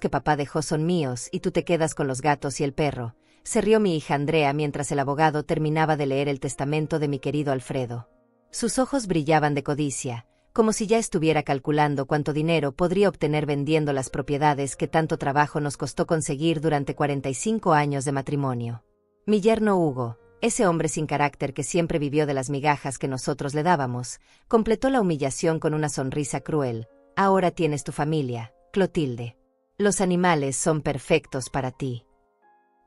que papá dejó son míos y tú te quedas con los gatos y el perro, se rió mi hija Andrea mientras el abogado terminaba de leer el testamento de mi querido Alfredo. Sus ojos brillaban de codicia, como si ya estuviera calculando cuánto dinero podría obtener vendiendo las propiedades que tanto trabajo nos costó conseguir durante 45 años de matrimonio. Mi yerno Hugo, ese hombre sin carácter que siempre vivió de las migajas que nosotros le dábamos, completó la humillación con una sonrisa cruel. Ahora tienes tu familia, Clotilde. Los animales son perfectos para ti.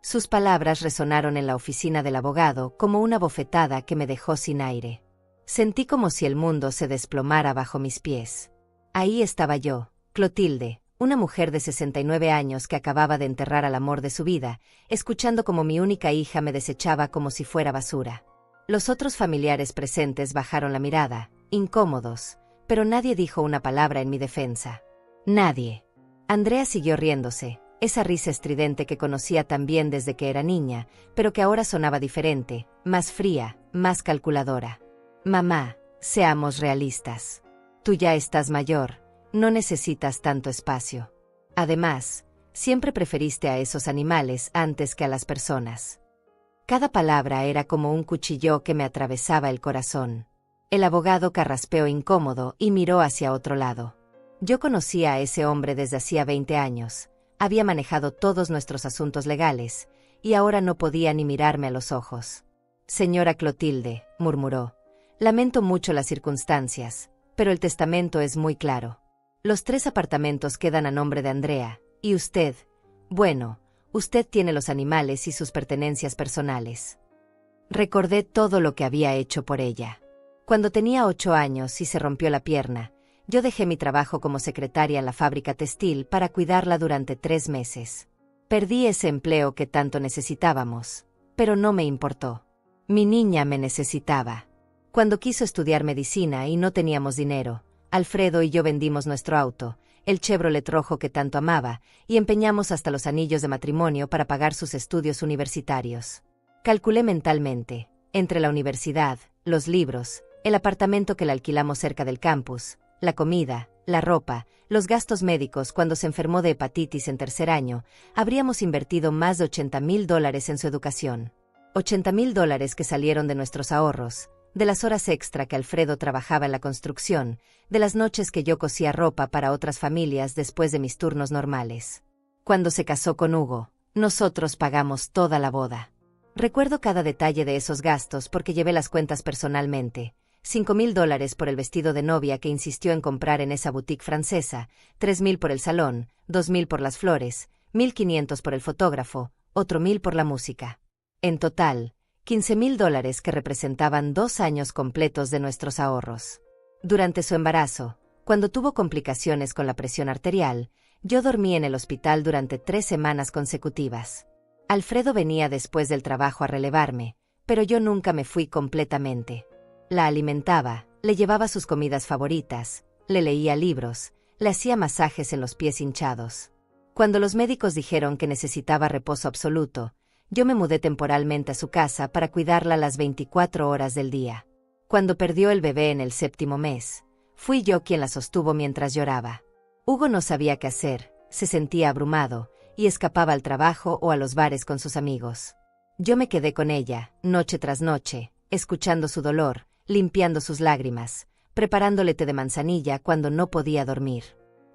Sus palabras resonaron en la oficina del abogado como una bofetada que me dejó sin aire. Sentí como si el mundo se desplomara bajo mis pies. Ahí estaba yo, Clotilde, una mujer de 69 años que acababa de enterrar al amor de su vida, escuchando como mi única hija me desechaba como si fuera basura. Los otros familiares presentes bajaron la mirada, incómodos, pero nadie dijo una palabra en mi defensa. Nadie. Andrea siguió riéndose, esa risa estridente que conocía tan bien desde que era niña, pero que ahora sonaba diferente, más fría, más calculadora. Mamá, seamos realistas. Tú ya estás mayor, no necesitas tanto espacio. Además, siempre preferiste a esos animales antes que a las personas. Cada palabra era como un cuchillo que me atravesaba el corazón. El abogado carraspeó incómodo y miró hacia otro lado. Yo conocía a ese hombre desde hacía 20 años, había manejado todos nuestros asuntos legales, y ahora no podía ni mirarme a los ojos. Señora Clotilde, murmuró, lamento mucho las circunstancias, pero el testamento es muy claro. Los 3 apartamentos quedan a nombre de Andrea, y usted, bueno, usted tiene los animales y sus pertenencias personales. Recordé todo lo que había hecho por ella. Cuando tenía 8 años y se rompió la pierna, yo dejé mi trabajo como secretaria en la fábrica textil para cuidarla durante 3 meses. Perdí ese empleo que tanto necesitábamos, pero no me importó. Mi niña me necesitaba. Cuando quiso estudiar medicina y no teníamos dinero, Alfredo y yo vendimos nuestro auto, el Chevrolet rojo que tanto amaba, y empeñamos hasta los anillos de matrimonio para pagar sus estudios universitarios. Calculé mentalmente, entre la universidad, los libros, el apartamento que le alquilamos cerca del campus, la comida, la ropa, los gastos médicos cuando se enfermó de hepatitis en 3er año, habríamos invertido más de $80,000 en su educación. $80,000 que salieron de nuestros ahorros, de las horas extra que Alfredo trabajaba en la construcción, de las noches que yo cosía ropa para otras familias después de mis turnos normales. Cuando se casó con Hugo, nosotros pagamos toda la boda. Recuerdo cada detalle de esos gastos porque llevé las cuentas personalmente. $5,000 por el vestido de novia que insistió en comprar en esa boutique francesa, $3,000 por el salón, $2,000 por las flores, $1,500 por el fotógrafo, otro $1,000 por la música. En total, $15,000 que representaban 2 años completos de nuestros ahorros. Durante su embarazo, cuando tuvo complicaciones con la presión arterial, yo dormí en el hospital durante 3 semanas consecutivas. Alfredo venía después del trabajo a relevarme, pero yo nunca me fui completamente. La alimentaba, le llevaba sus comidas favoritas, le leía libros, le hacía masajes en los pies hinchados. Cuando los médicos dijeron que necesitaba reposo absoluto, yo me mudé temporalmente a su casa para cuidarla las 24 horas del día. Cuando perdió el bebé en el 7º mes, fui yo quien la sostuvo mientras lloraba. Hugo no sabía qué hacer, se sentía abrumado, y escapaba al trabajo o a los bares con sus amigos. Yo me quedé con ella, noche tras noche, escuchando su dolor, limpiando sus lágrimas, preparándole té de manzanilla cuando no podía dormir.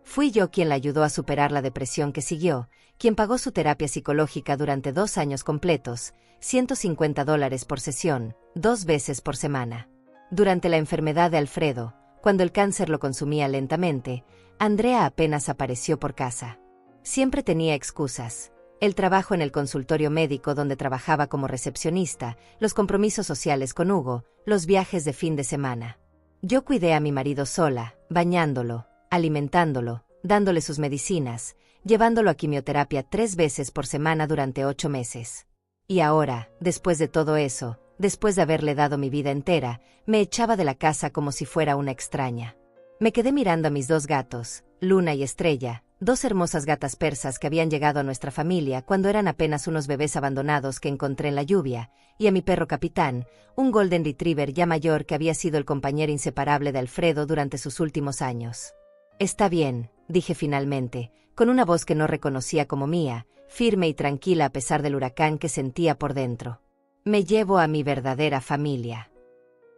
Fui yo quien la ayudó a superar la depresión que siguió, quien pagó su terapia psicológica durante 2 años completos, $150 por sesión, 2 veces por semana. Durante la enfermedad de Alfredo, cuando el cáncer lo consumía lentamente, Andrea apenas apareció por casa. Siempre tenía excusas. El trabajo en el consultorio médico donde trabajaba como recepcionista, los compromisos sociales con Hugo, los viajes de fin de semana. Yo cuidé a mi marido sola, bañándolo, alimentándolo, dándole sus medicinas, llevándolo a quimioterapia 3 veces por semana durante 8 meses. Y ahora, después de todo eso, después de haberle dado mi vida entera, me echaba de la casa como si fuera una extraña. Me quedé mirando a mis 2 gatos, Luna y Estrella, 2 hermosas gatas persas que habían llegado a nuestra familia cuando eran apenas unos bebés abandonados que encontré en la lluvia, y a mi perro Capitán, un Golden Retriever ya mayor que había sido el compañero inseparable de Alfredo durante sus últimos años. Está bien, dije finalmente, con una voz que no reconocía como mía, firme y tranquila a pesar del huracán que sentía por dentro. Me llevo a mi verdadera familia.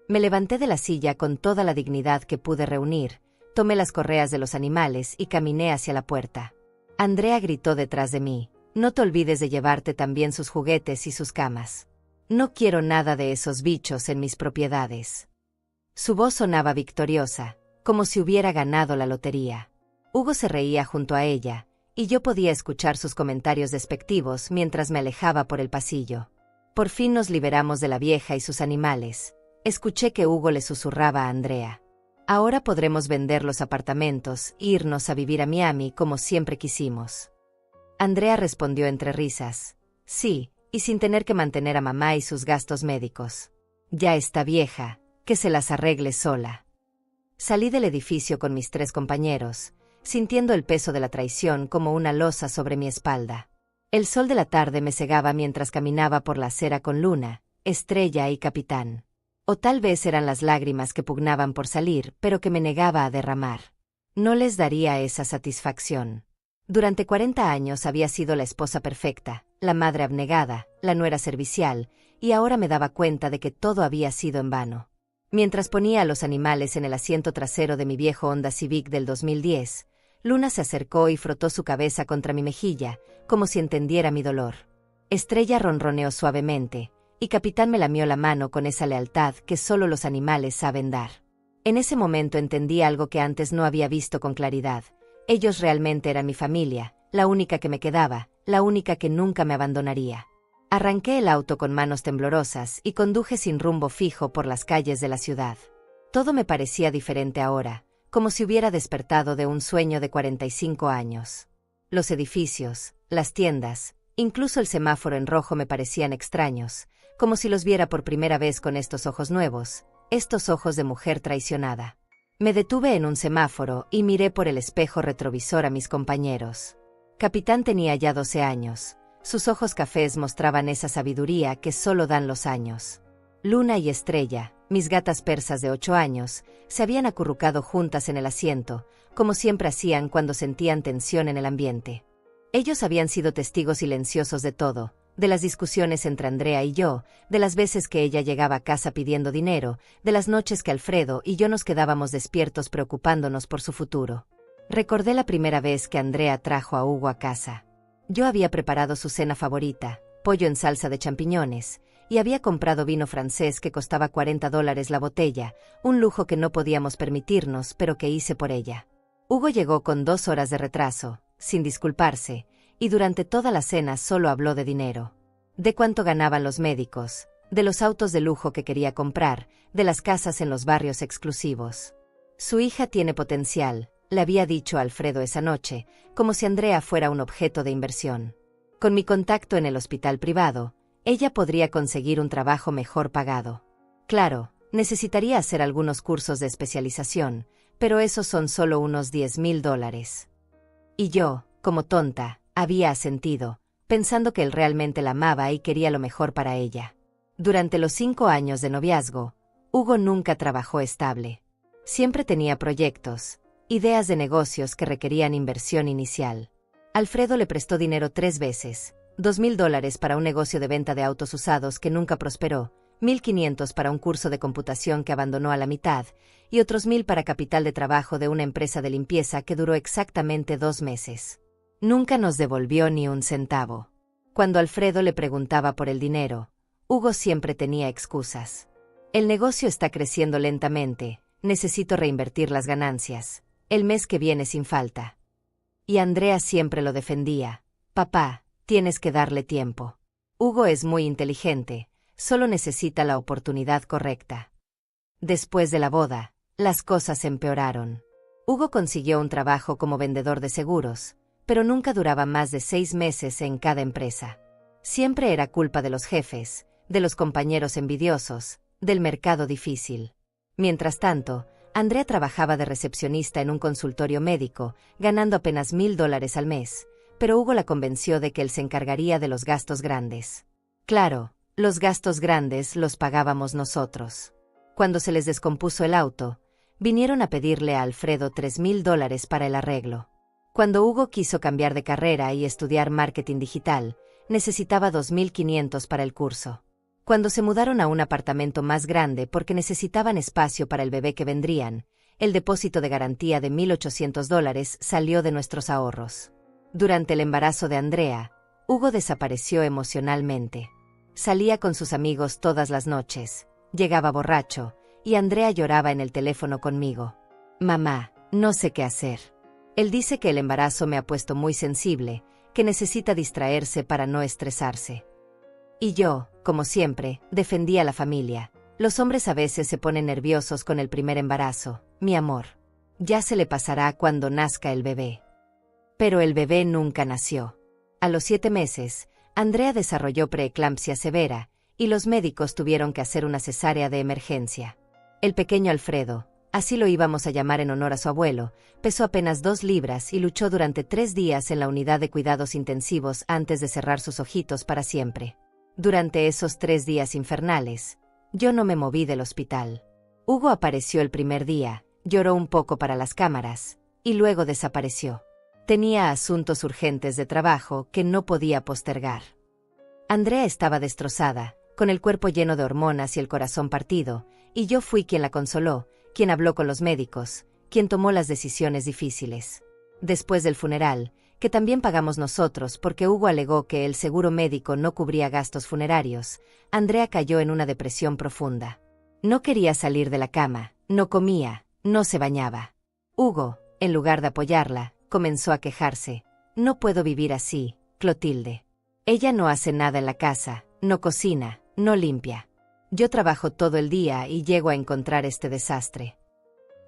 Me levanté de la silla con toda la dignidad que pude reunir, tomé las correas de los animales y caminé hacia la puerta. Andrea gritó detrás de mí: no te olvides de llevarte también sus juguetes y sus camas. No quiero nada de esos bichos en mis propiedades. Su voz sonaba victoriosa, como si hubiera ganado la lotería. Hugo se reía junto a ella, y yo podía escuchar sus comentarios despectivos mientras me alejaba por el pasillo. Por fin nos liberamos de la vieja y sus animales. Escuché que Hugo le susurraba a Andrea: ahora podremos vender los apartamentos e irnos a vivir a Miami como siempre quisimos. Andrea respondió entre risas: sí, y sin tener que mantener a mamá y sus gastos médicos. Ya está vieja, que se las arregle sola. Salí del edificio con mis 3 compañeros, sintiendo el peso de la traición como una losa sobre mi espalda. El sol de la tarde me cegaba mientras caminaba por la acera con Luna, Estrella y Capitán. O tal vez eran las lágrimas que pugnaban por salir, pero que me negaba a derramar. No les daría esa satisfacción. Durante 40 años había sido la esposa perfecta, la madre abnegada, la nuera servicial, y ahora me daba cuenta de que todo había sido en vano. Mientras ponía a los animales en el asiento trasero de mi viejo Honda Civic del 2010, Luna se acercó y frotó su cabeza contra mi mejilla, como si entendiera mi dolor. Estrella ronroneó suavemente, y Capitán me lamió la mano con esa lealtad que solo los animales saben dar. En ese momento entendí algo que antes no había visto con claridad. Ellos realmente eran mi familia, la única que me quedaba, la única que nunca me abandonaría. Arranqué el auto con manos temblorosas y conduje sin rumbo fijo por las calles de la ciudad. Todo me parecía diferente ahora, como si hubiera despertado de un sueño de 45 años. Los edificios, las tiendas, incluso el semáforo en rojo me parecían extraños, como si los viera por primera vez con estos ojos nuevos, estos ojos de mujer traicionada. Me detuve en un semáforo y miré por el espejo retrovisor a mis compañeros. Capitán tenía ya 12 años. Sus ojos cafés mostraban esa sabiduría que solo dan los años. Luna y Estrella, mis gatas persas de 8 años, se habían acurrucado juntas en el asiento, como siempre hacían cuando sentían tensión en el ambiente. Ellos habían sido testigos silenciosos de todo, de las discusiones entre Andrea y yo, de las veces que ella llegaba a casa pidiendo dinero, de las noches que Alfredo y yo nos quedábamos despiertos preocupándonos por su futuro. Recordé la primera vez que Andrea trajo a Hugo a casa. Yo había preparado su cena favorita, pollo en salsa de champiñones, y había comprado vino francés que costaba $40 la botella, un lujo que no podíamos permitirnos, pero que hice por ella. Hugo llegó con 2 horas de retraso, sin disculparse, y durante toda la cena solo habló de dinero. De cuánto ganaban los médicos, de los autos de lujo que quería comprar, de las casas en los barrios exclusivos. Su hija tiene potencial, le había dicho a Alfredo esa noche, como si Andrea fuera un objeto de inversión. Con mi contacto en el hospital privado, ella podría conseguir un trabajo mejor pagado. Claro, necesitaría hacer algunos cursos de especialización, pero esos son solo unos $10,000. Y yo, como tonta, había asentido, pensando que él realmente la amaba y quería lo mejor para ella. Durante los 5 años de noviazgo, Hugo nunca trabajó estable. Siempre tenía proyectos, ideas de negocios que requerían inversión inicial. Alfredo le prestó dinero 3 veces, $2,000 para un negocio de venta de autos usados que nunca prosperó, $1,500 para un curso de computación que abandonó a la mitad, y otros $1,000 para capital de trabajo de una empresa de limpieza que duró exactamente 2 meses. Nunca nos devolvió ni un centavo. Cuando Alfredo le preguntaba por el dinero, Hugo siempre tenía excusas. El negocio está creciendo lentamente, necesito reinvertir las ganancias, el mes que viene sin falta. Y Andrea siempre lo defendía: papá, tienes que darle tiempo. Hugo es muy inteligente, solo necesita la oportunidad correcta. Después de la boda, las cosas empeoraron. Hugo consiguió un trabajo como vendedor de seguros, pero nunca duraba más de 6 meses en cada empresa. Siempre era culpa de los jefes, de los compañeros envidiosos, del mercado difícil. Mientras tanto, Andrea trabajaba de recepcionista en un consultorio médico, ganando apenas $1,000 al mes, pero Hugo la convenció de que él se encargaría de los gastos grandes. Claro, los gastos grandes los pagábamos nosotros. Cuando se les descompuso el auto, vinieron a pedirle a Alfredo $3,000 para el arreglo. Cuando Hugo quiso cambiar de carrera y estudiar marketing digital, necesitaba 2.500 para el curso. Cuando se mudaron a un apartamento más grande porque necesitaban espacio para el bebé que vendrían, el depósito de garantía de $1.800 salió de nuestros ahorros. Durante el embarazo de Andrea, Hugo desapareció emocionalmente. Salía con sus amigos todas las noches, llegaba borracho, y Andrea lloraba en el teléfono conmigo. Mamá, no sé qué hacer. Él dice que el embarazo me ha puesto muy sensible, que necesita distraerse para no estresarse. Y yo, como siempre, defendía a la familia. Los hombres a veces se ponen nerviosos con el primer embarazo, mi amor. Ya se le pasará cuando nazca el bebé. Pero el bebé nunca nació. A los 7 meses, Andrea desarrolló preeclampsia severa, y los médicos tuvieron que hacer una cesárea de emergencia. El pequeño Alfredo, así lo íbamos a llamar en honor a su abuelo, pesó apenas 2 libras y luchó durante 3 días en la unidad de cuidados intensivos antes de cerrar sus ojitos para siempre. Durante esos 3 días infernales, yo no me moví del hospital. Hugo apareció el primer día, lloró un poco para las cámaras, y luego desapareció. Tenía asuntos urgentes de trabajo que no podía postergar. Andrea estaba destrozada, con el cuerpo lleno de hormonas y el corazón partido, y yo fui quien la consoló, quien habló con los médicos, quien tomó las decisiones difíciles. Después del funeral, que también pagamos nosotros porque Hugo alegó que el seguro médico no cubría gastos funerarios, Andrea cayó en una depresión profunda. No quería salir de la cama, no comía, no se bañaba. Hugo, en lugar de apoyarla, comenzó a quejarse. No puedo vivir así, Clotilde. Ella no hace nada en la casa, no cocina, no limpia. Yo trabajo todo el día y llego a encontrar este desastre.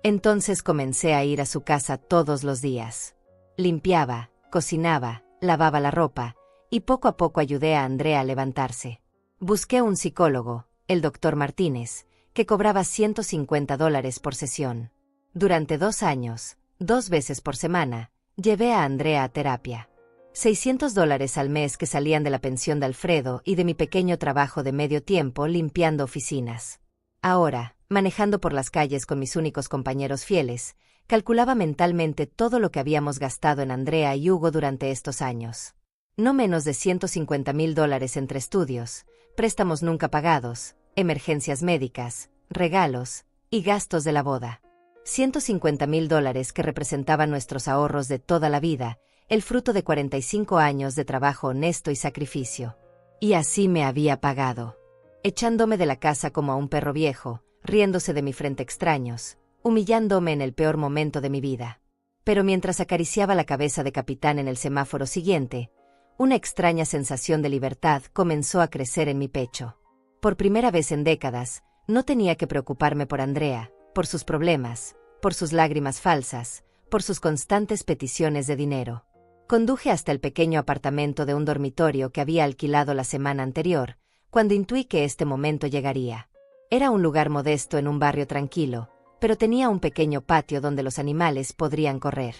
Entonces comencé a ir a su casa todos los días. Limpiaba, cocinaba, lavaba la ropa, y poco a poco ayudé a Andrea a levantarse. Busqué un psicólogo, el doctor Martínez, que cobraba $150 por sesión. Durante 2 años, 2 veces por semana, llevé a Andrea a terapia. $600 al mes que salían de la pensión de Alfredo y de mi pequeño trabajo de medio tiempo limpiando oficinas. Ahora, manejando por las calles con mis únicos compañeros fieles, calculaba mentalmente todo lo que habíamos gastado en Andrea y Hugo durante estos años. No menos de $150,000 entre estudios, préstamos nunca pagados, emergencias médicas, regalos y gastos de la boda. $150,000 que representaban nuestros ahorros de toda la vida, el fruto de 45 años de trabajo honesto y sacrificio. Y así me había pagado. Echándome de la casa como a un perro viejo, riéndose de mi frente extraños, humillándome en el peor momento de mi vida. Pero mientras acariciaba la cabeza de capitán en el semáforo siguiente, una extraña sensación de libertad comenzó a crecer en mi pecho. Por primera vez en décadas, no tenía que preocuparme por Andrea, por sus problemas, por sus lágrimas falsas, por sus constantes peticiones de dinero. Conduje hasta el pequeño apartamento de un dormitorio que había alquilado la semana anterior, cuando intuí que este momento llegaría. Era un lugar modesto en un barrio tranquilo, pero tenía un pequeño patio donde los animales podrían correr.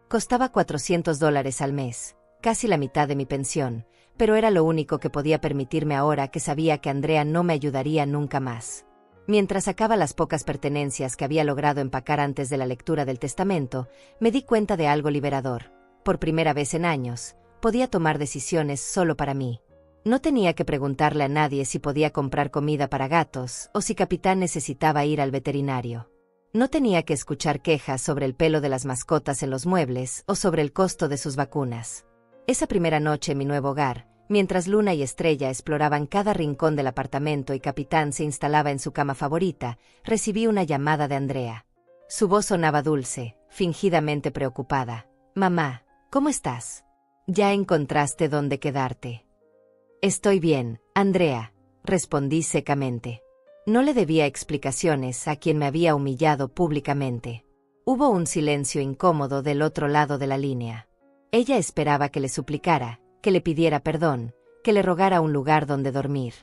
Costaba $400 al mes, casi la mitad de mi pensión, pero era lo único que podía permitirme ahora que sabía que Andrea no me ayudaría nunca más. Mientras sacaba las pocas pertenencias que había logrado empacar antes de la lectura del testamento, me di cuenta de algo liberador. Por primera vez en años, podía tomar decisiones solo para mí. No tenía que preguntarle a nadie si podía comprar comida para gatos o si Capitán necesitaba ir al veterinario. No tenía que escuchar quejas sobre el pelo de las mascotas en los muebles o sobre el costo de sus vacunas. Esa primera noche en mi nuevo hogar, mientras Luna y Estrella exploraban cada rincón del apartamento y Capitán se instalaba en su cama favorita, recibí una llamada de Andrea. Su voz sonaba dulce, fingidamente preocupada. «Mamá, ¿cómo estás? ¿Ya encontraste dónde quedarte?» «Estoy bien, Andrea», respondí secamente. No le debía explicaciones a quien me había humillado públicamente. Hubo un silencio incómodo del otro lado de la línea. Ella esperaba que le suplicara, que le pidiera perdón, que le rogara un lugar donde dormir.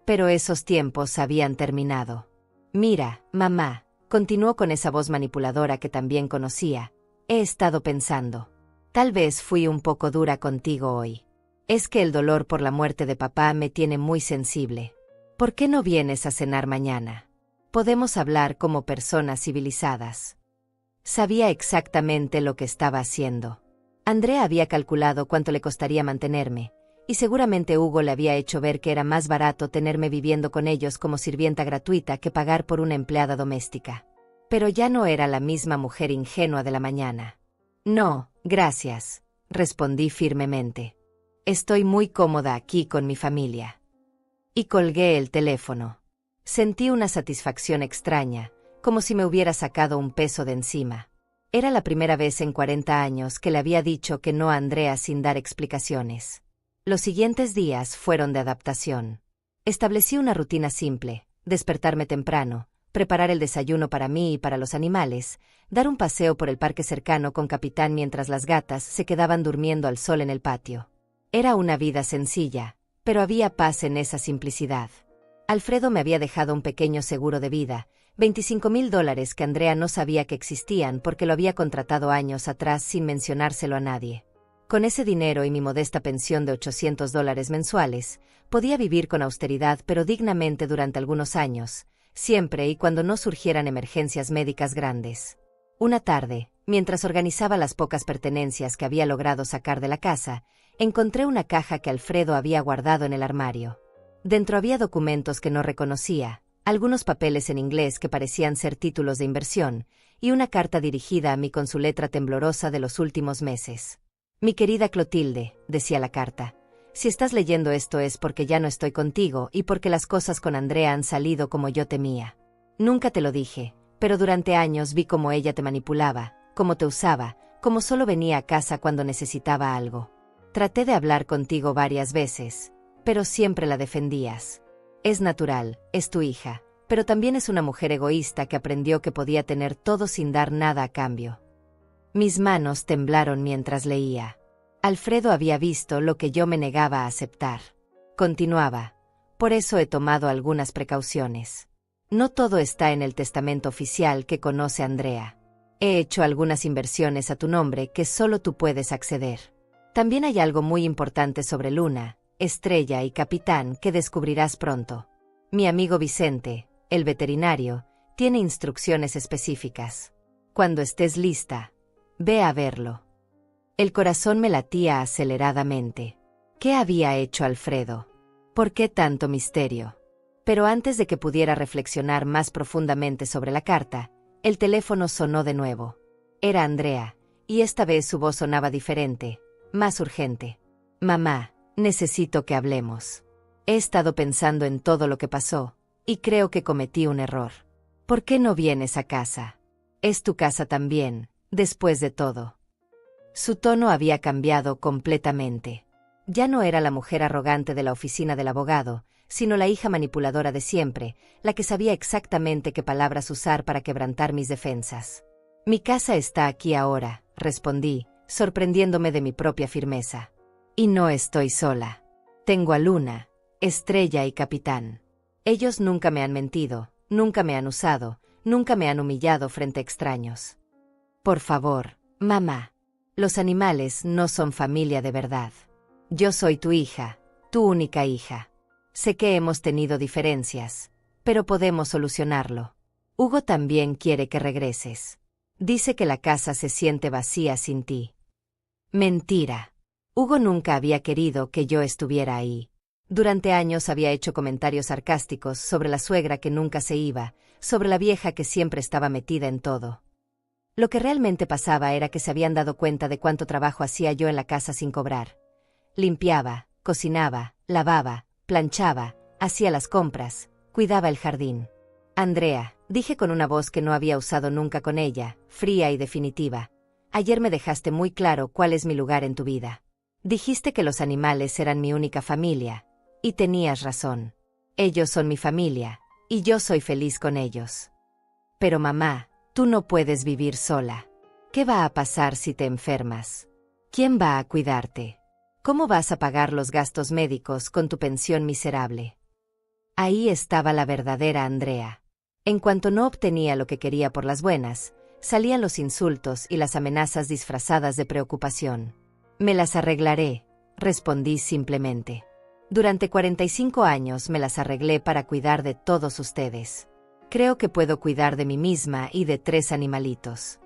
Pero esos tiempos habían terminado. «Mira, mamá», continuó con esa voz manipuladora que también conocía, «he estado pensando. Tal vez fui un poco dura contigo hoy. Es que el dolor por la muerte de papá me tiene muy sensible. ¿Por qué no vienes a cenar mañana? Podemos hablar como personas civilizadas». Sabía exactamente lo que estaba haciendo. Andrea había calculado cuánto le costaría mantenerme, y seguramente Hugo le había hecho ver que era más barato tenerme viviendo con ellos como sirvienta gratuita que pagar por una empleada doméstica. Pero ya no era la misma mujer ingenua de la mañana. No, gracias, respondí firmemente. Estoy muy cómoda aquí con mi familia. Y colgué el teléfono. Sentí una satisfacción extraña, como si me hubiera sacado un peso de encima. Era la primera vez en 40 años que le había dicho que no a Andrea sin dar explicaciones. Los siguientes días fueron de adaptación. Establecí una rutina simple: despertarme temprano, preparar el desayuno para mí y para los animales, dar un paseo por el parque cercano con Capitán mientras las gatas se quedaban durmiendo al sol en el patio. Era una vida sencilla, pero había paz en esa simplicidad. Alfredo me había dejado un pequeño seguro de vida, $25,000 que Andrea no sabía que existían porque lo había contratado años atrás sin mencionárselo a nadie. Con ese dinero y mi modesta pensión de $800 mensuales, podía vivir con austeridad pero dignamente durante algunos años, siempre y cuando no surgieran emergencias médicas grandes. Una tarde, mientras organizaba las pocas pertenencias que había logrado sacar de la casa, encontré una caja que Alfredo había guardado en el armario. Dentro había documentos que no reconocía, algunos papeles en inglés que parecían ser títulos de inversión, y una carta dirigida a mí con su letra temblorosa de los últimos meses. Mi querida Clotilde, decía la carta, si estás leyendo esto es porque ya no estoy contigo y porque las cosas con Andrea han salido como yo temía. Nunca te lo dije, pero durante años vi cómo ella te manipulaba, cómo te usaba, cómo solo venía a casa cuando necesitaba algo. Traté de hablar contigo varias veces, pero siempre la defendías. Es natural, es tu hija, pero también es una mujer egoísta que aprendió que podía tener todo sin dar nada a cambio. Mis manos temblaron mientras leía. Alfredo había visto lo que yo me negaba a aceptar. Continuaba: por eso he tomado algunas precauciones. No todo está en el testamento oficial que conoce Andrea. He hecho algunas inversiones a tu nombre que solo tú puedes acceder. También hay algo muy importante sobre Luna, Estrella y Capitán que descubrirás pronto. Mi amigo Vicente, el veterinario, tiene instrucciones específicas. Cuando estés lista, ve a verlo. El corazón me latía aceleradamente. ¿Qué había hecho Alfredo? ¿Por qué tanto misterio? Pero antes de que pudiera reflexionar más profundamente sobre la carta, el teléfono sonó de nuevo. Era Andrea, y esta vez su voz sonaba diferente, más urgente. Mamá, necesito que hablemos. He estado pensando en todo lo que pasó, y creo que cometí un error. ¿Por qué no vienes a casa? Es tu casa también, después de todo. Su tono había cambiado completamente. Ya no era la mujer arrogante de la oficina del abogado, sino la hija manipuladora de siempre, la que sabía exactamente qué palabras usar para quebrantar mis defensas. Mi casa está aquí ahora, respondí, sorprendiéndome de mi propia firmeza. Y no estoy sola. Tengo a Luna, Estrella y Capitán. Ellos nunca me han mentido, nunca me han usado, nunca me han humillado frente a extraños. Por favor, mamá. Los animales no son familia de verdad. Yo soy tu hija, tu única hija. Sé que hemos tenido diferencias, pero podemos solucionarlo. Hugo también quiere que regreses. Dice que la casa se siente vacía sin ti. Mentira. Hugo nunca había querido que yo estuviera ahí. Durante años había hecho comentarios sarcásticos sobre la suegra que nunca se iba, sobre la vieja que siempre estaba metida en todo. Lo que realmente pasaba era que se habían dado cuenta de cuánto trabajo hacía yo en la casa sin cobrar. Limpiaba, cocinaba, lavaba, planchaba, hacía las compras, cuidaba el jardín. Andrea, dije con una voz que no había usado nunca con ella, fría y definitiva. Ayer me dejaste muy claro cuál es mi lugar en tu vida. Dijiste que los animales eran mi única familia, y tenías razón. Ellos son mi familia, y yo soy feliz con ellos. Pero mamá, tú no puedes vivir sola. ¿Qué va a pasar si te enfermas? ¿Quién va a cuidarte? ¿Cómo vas a pagar los gastos médicos con tu pensión miserable? Ahí estaba la verdadera Andrea. En cuanto no obtenía lo que quería por las buenas, salían los insultos y las amenazas disfrazadas de preocupación. Me las arreglaré, respondí simplemente. Durante 45 años me las arreglé para cuidar de todos ustedes. Creo que puedo cuidar de mí misma y de 3 animalitos.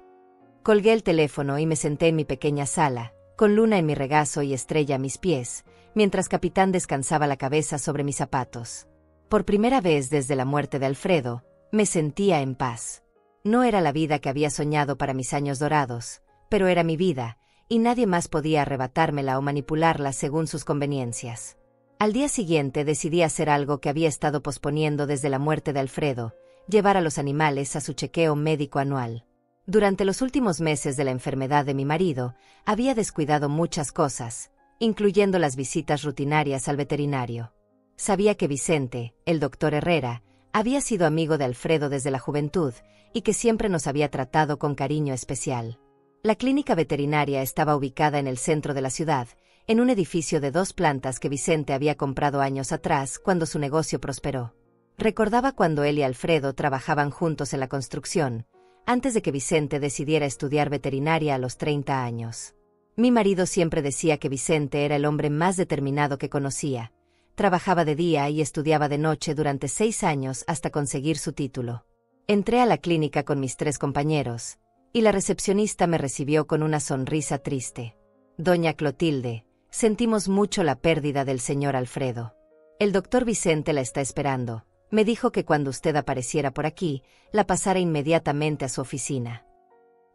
Colgué el teléfono y me senté en mi pequeña sala, con Luna en mi regazo y Estrella a mis pies, mientras Capitán descansaba la cabeza sobre mis zapatos. Por primera vez desde la muerte de Alfredo, me sentía en paz. No era la vida que había soñado para mis años dorados, pero era mi vida, y nadie más podía arrebatármela o manipularla según sus conveniencias. Al día siguiente decidí hacer algo que había estado posponiendo desde la muerte de Alfredo: llevar a los animales a su chequeo médico anual. Durante los últimos meses de la enfermedad de mi marido, había descuidado muchas cosas, incluyendo las visitas rutinarias al veterinario. Sabía que Vicente, el doctor Herrera, había sido amigo de Alfredo desde la juventud y que siempre nos había tratado con cariño especial. La clínica veterinaria estaba ubicada en el centro de la ciudad, en un edificio de 2 plantas que Vicente había comprado años atrás cuando su negocio prosperó. Recordaba cuando él y Alfredo trabajaban juntos en la construcción, antes de que Vicente decidiera estudiar veterinaria a los 30 años. Mi marido siempre decía que Vicente era el hombre más determinado que conocía. Trabajaba de día y estudiaba de noche durante 6 años hasta conseguir su título. Entré a la clínica con mis 3 compañeros, y la recepcionista me recibió con una sonrisa triste. Doña Clotilde, sentimos mucho la pérdida del señor Alfredo. El doctor Vicente la está esperando. Me dijo que cuando usted apareciera por aquí, la pasara inmediatamente a su oficina.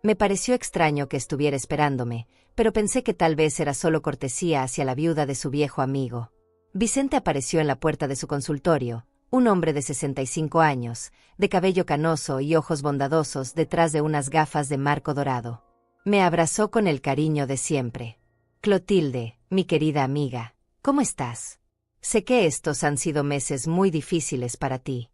Me pareció extraño que estuviera esperándome, pero pensé que tal vez era solo cortesía hacia la viuda de su viejo amigo. Vicente apareció en la puerta de su consultorio, un hombre de 65 años, de cabello canoso y ojos bondadosos detrás de unas gafas de marco dorado. Me abrazó con el cariño de siempre. Clotilde, mi querida amiga, ¿cómo estás? Sé que estos han sido meses muy difíciles para ti.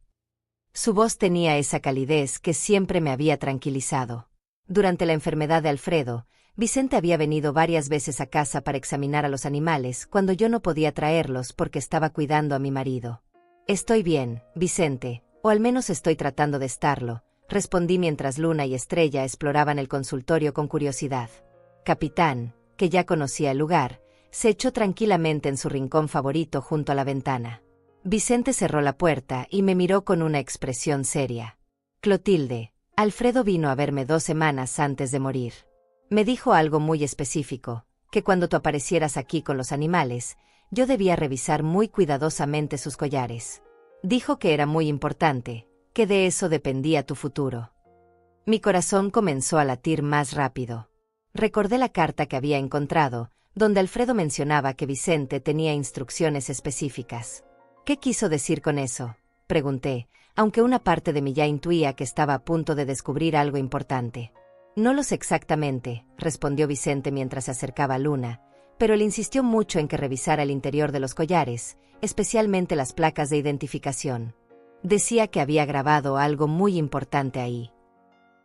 Su voz tenía esa calidez que siempre me había tranquilizado. Durante la enfermedad de Alfredo, Vicente había venido varias veces a casa para examinar a los animales cuando yo no podía traerlos porque estaba cuidando a mi marido. Estoy bien, Vicente, o al menos estoy tratando de estarlo, respondí mientras Luna y Estrella exploraban el consultorio con curiosidad. Capitán, que ya conocía el lugar, se echó tranquilamente en su rincón favorito junto a la ventana. Vicente cerró la puerta y me miró con una expresión seria. Clotilde, Alfredo vino a verme 2 semanas antes de morir. Me dijo algo muy específico, que cuando tú aparecieras aquí con los animales, yo debía revisar muy cuidadosamente sus collares. Dijo que era muy importante, que de eso dependía tu futuro. Mi corazón comenzó a latir más rápido. Recordé la carta que había encontrado, donde Alfredo mencionaba que Vicente tenía instrucciones específicas. ¿Qué quiso decir con eso?, pregunté, aunque una parte de mí ya intuía que estaba a punto de descubrir algo importante. No lo sé exactamente, respondió Vicente mientras se acercaba a Luna, pero él insistió mucho en que revisara el interior de los collares, especialmente las placas de identificación. Decía que había grabado algo muy importante ahí.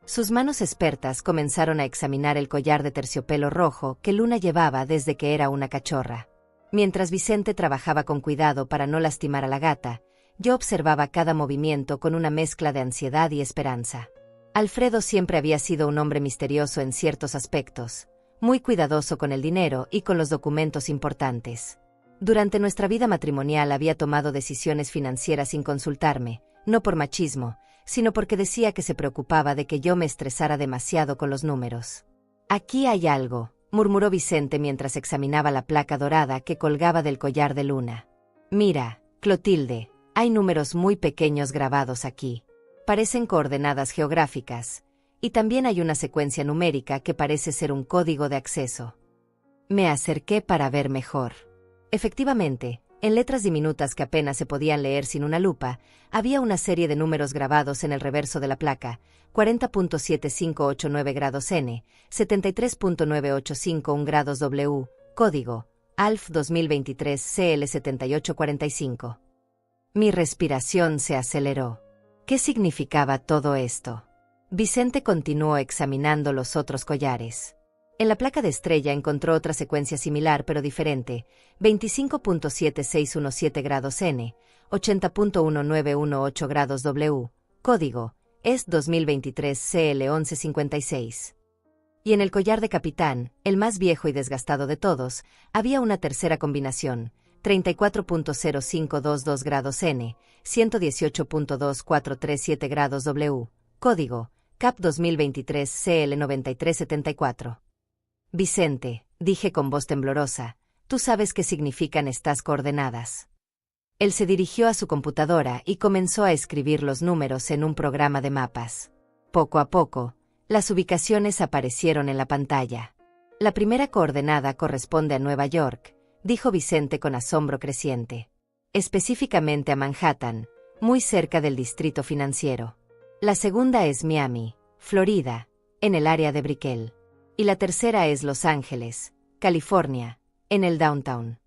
Sus manos expertas comenzaron a examinar el collar de terciopelo rojo que Luna llevaba desde que era una cachorra. Mientras Vicente trabajaba con cuidado para no lastimar a la gata, yo observaba cada movimiento con una mezcla de ansiedad y esperanza. Alfredo siempre había sido un hombre misterioso en ciertos aspectos, muy cuidadoso con el dinero y con los documentos importantes. Durante nuestra vida matrimonial había tomado decisiones financieras sin consultarme, no por machismo, sino porque decía que se preocupaba de que yo me estresara demasiado con los números. Aquí hay algo, murmuró Vicente mientras examinaba la placa dorada que colgaba del collar de Luna. Mira, Clotilde, hay números muy pequeños grabados aquí. Parecen coordenadas geográficas, y también hay una secuencia numérica que parece ser un código de acceso. Me acerqué para ver mejor. Efectivamente, en letras diminutas que apenas se podían leer sin una lupa, había una serie de números grabados en el reverso de la placa: 40.7589 grados N, 73.9851 grados W, código, ALF 2023 CL7845. Mi respiración se aceleró. ¿Qué significaba todo esto? Vicente continuó examinando los otros collares. En la placa de Estrella encontró otra secuencia similar pero diferente: 25.7617 grados N, 80.1918 grados W, código, ES 2023 CL1156. Y en el collar de Capitán, el más viejo y desgastado de todos, había una tercera combinación: 34.0522 grados N, 118.2437 grados W, código, CAP 2023 CL9374. Vicente, dije con voz temblorosa. Tú sabes qué significan estas coordenadas. Él se dirigió a su computadora y comenzó a escribir los números en un programa de mapas. Poco a poco, las ubicaciones aparecieron en la pantalla. La primera coordenada corresponde a Nueva York, dijo Vicente con asombro creciente. Específicamente a Manhattan, muy cerca del distrito financiero. La segunda es Miami, Florida, en el área de Brickell. Y la tercera es Los Ángeles, California, en el downtown.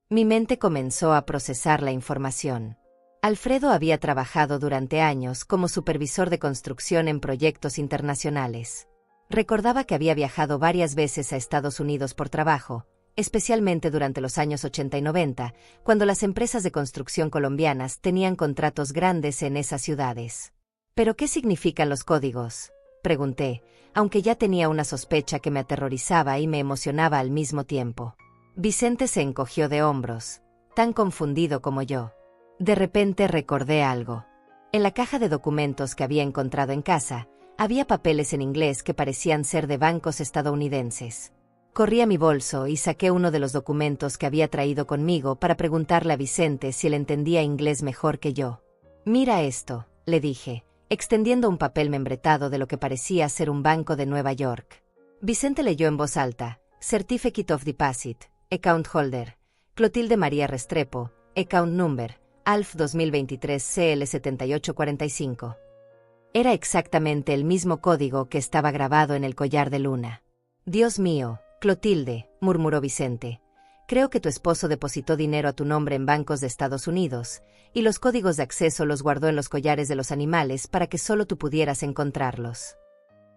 Mi mente comenzó a procesar la información. Alfredo había trabajado durante años como supervisor de construcción en proyectos internacionales. Recordaba que había viajado varias veces a Estados Unidos por trabajo, especialmente durante los años 80 y 90, cuando las empresas de construcción colombianas tenían contratos grandes en esas ciudades. ¿Pero qué significan los códigos?, pregunté, aunque ya tenía una sospecha que me aterrorizaba y me emocionaba al mismo tiempo. Vicente se encogió de hombros, tan confundido como yo. De repente recordé algo. En la caja de documentos que había encontrado en casa, había papeles en inglés que parecían ser de bancos estadounidenses. Corrí a mi bolso y saqué uno de los documentos que había traído conmigo para preguntarle a Vicente si él entendía inglés mejor que yo. «Mira esto», le dije, extendiendo un papel membretado de lo que parecía ser un banco de Nueva York. Vicente leyó en voz alta: Certificate of Deposit, Account Holder, Clotilde María Restrepo, Account Number, ALF 2023 CL 7845. Era exactamente el mismo código que estaba grabado en el collar de Luna. «Dios mío, Clotilde», murmuró Vicente. «Creo que tu esposo depositó dinero a tu nombre en bancos de Estados Unidos, y los códigos de acceso los guardó en los collares de los animales para que solo tú pudieras encontrarlos».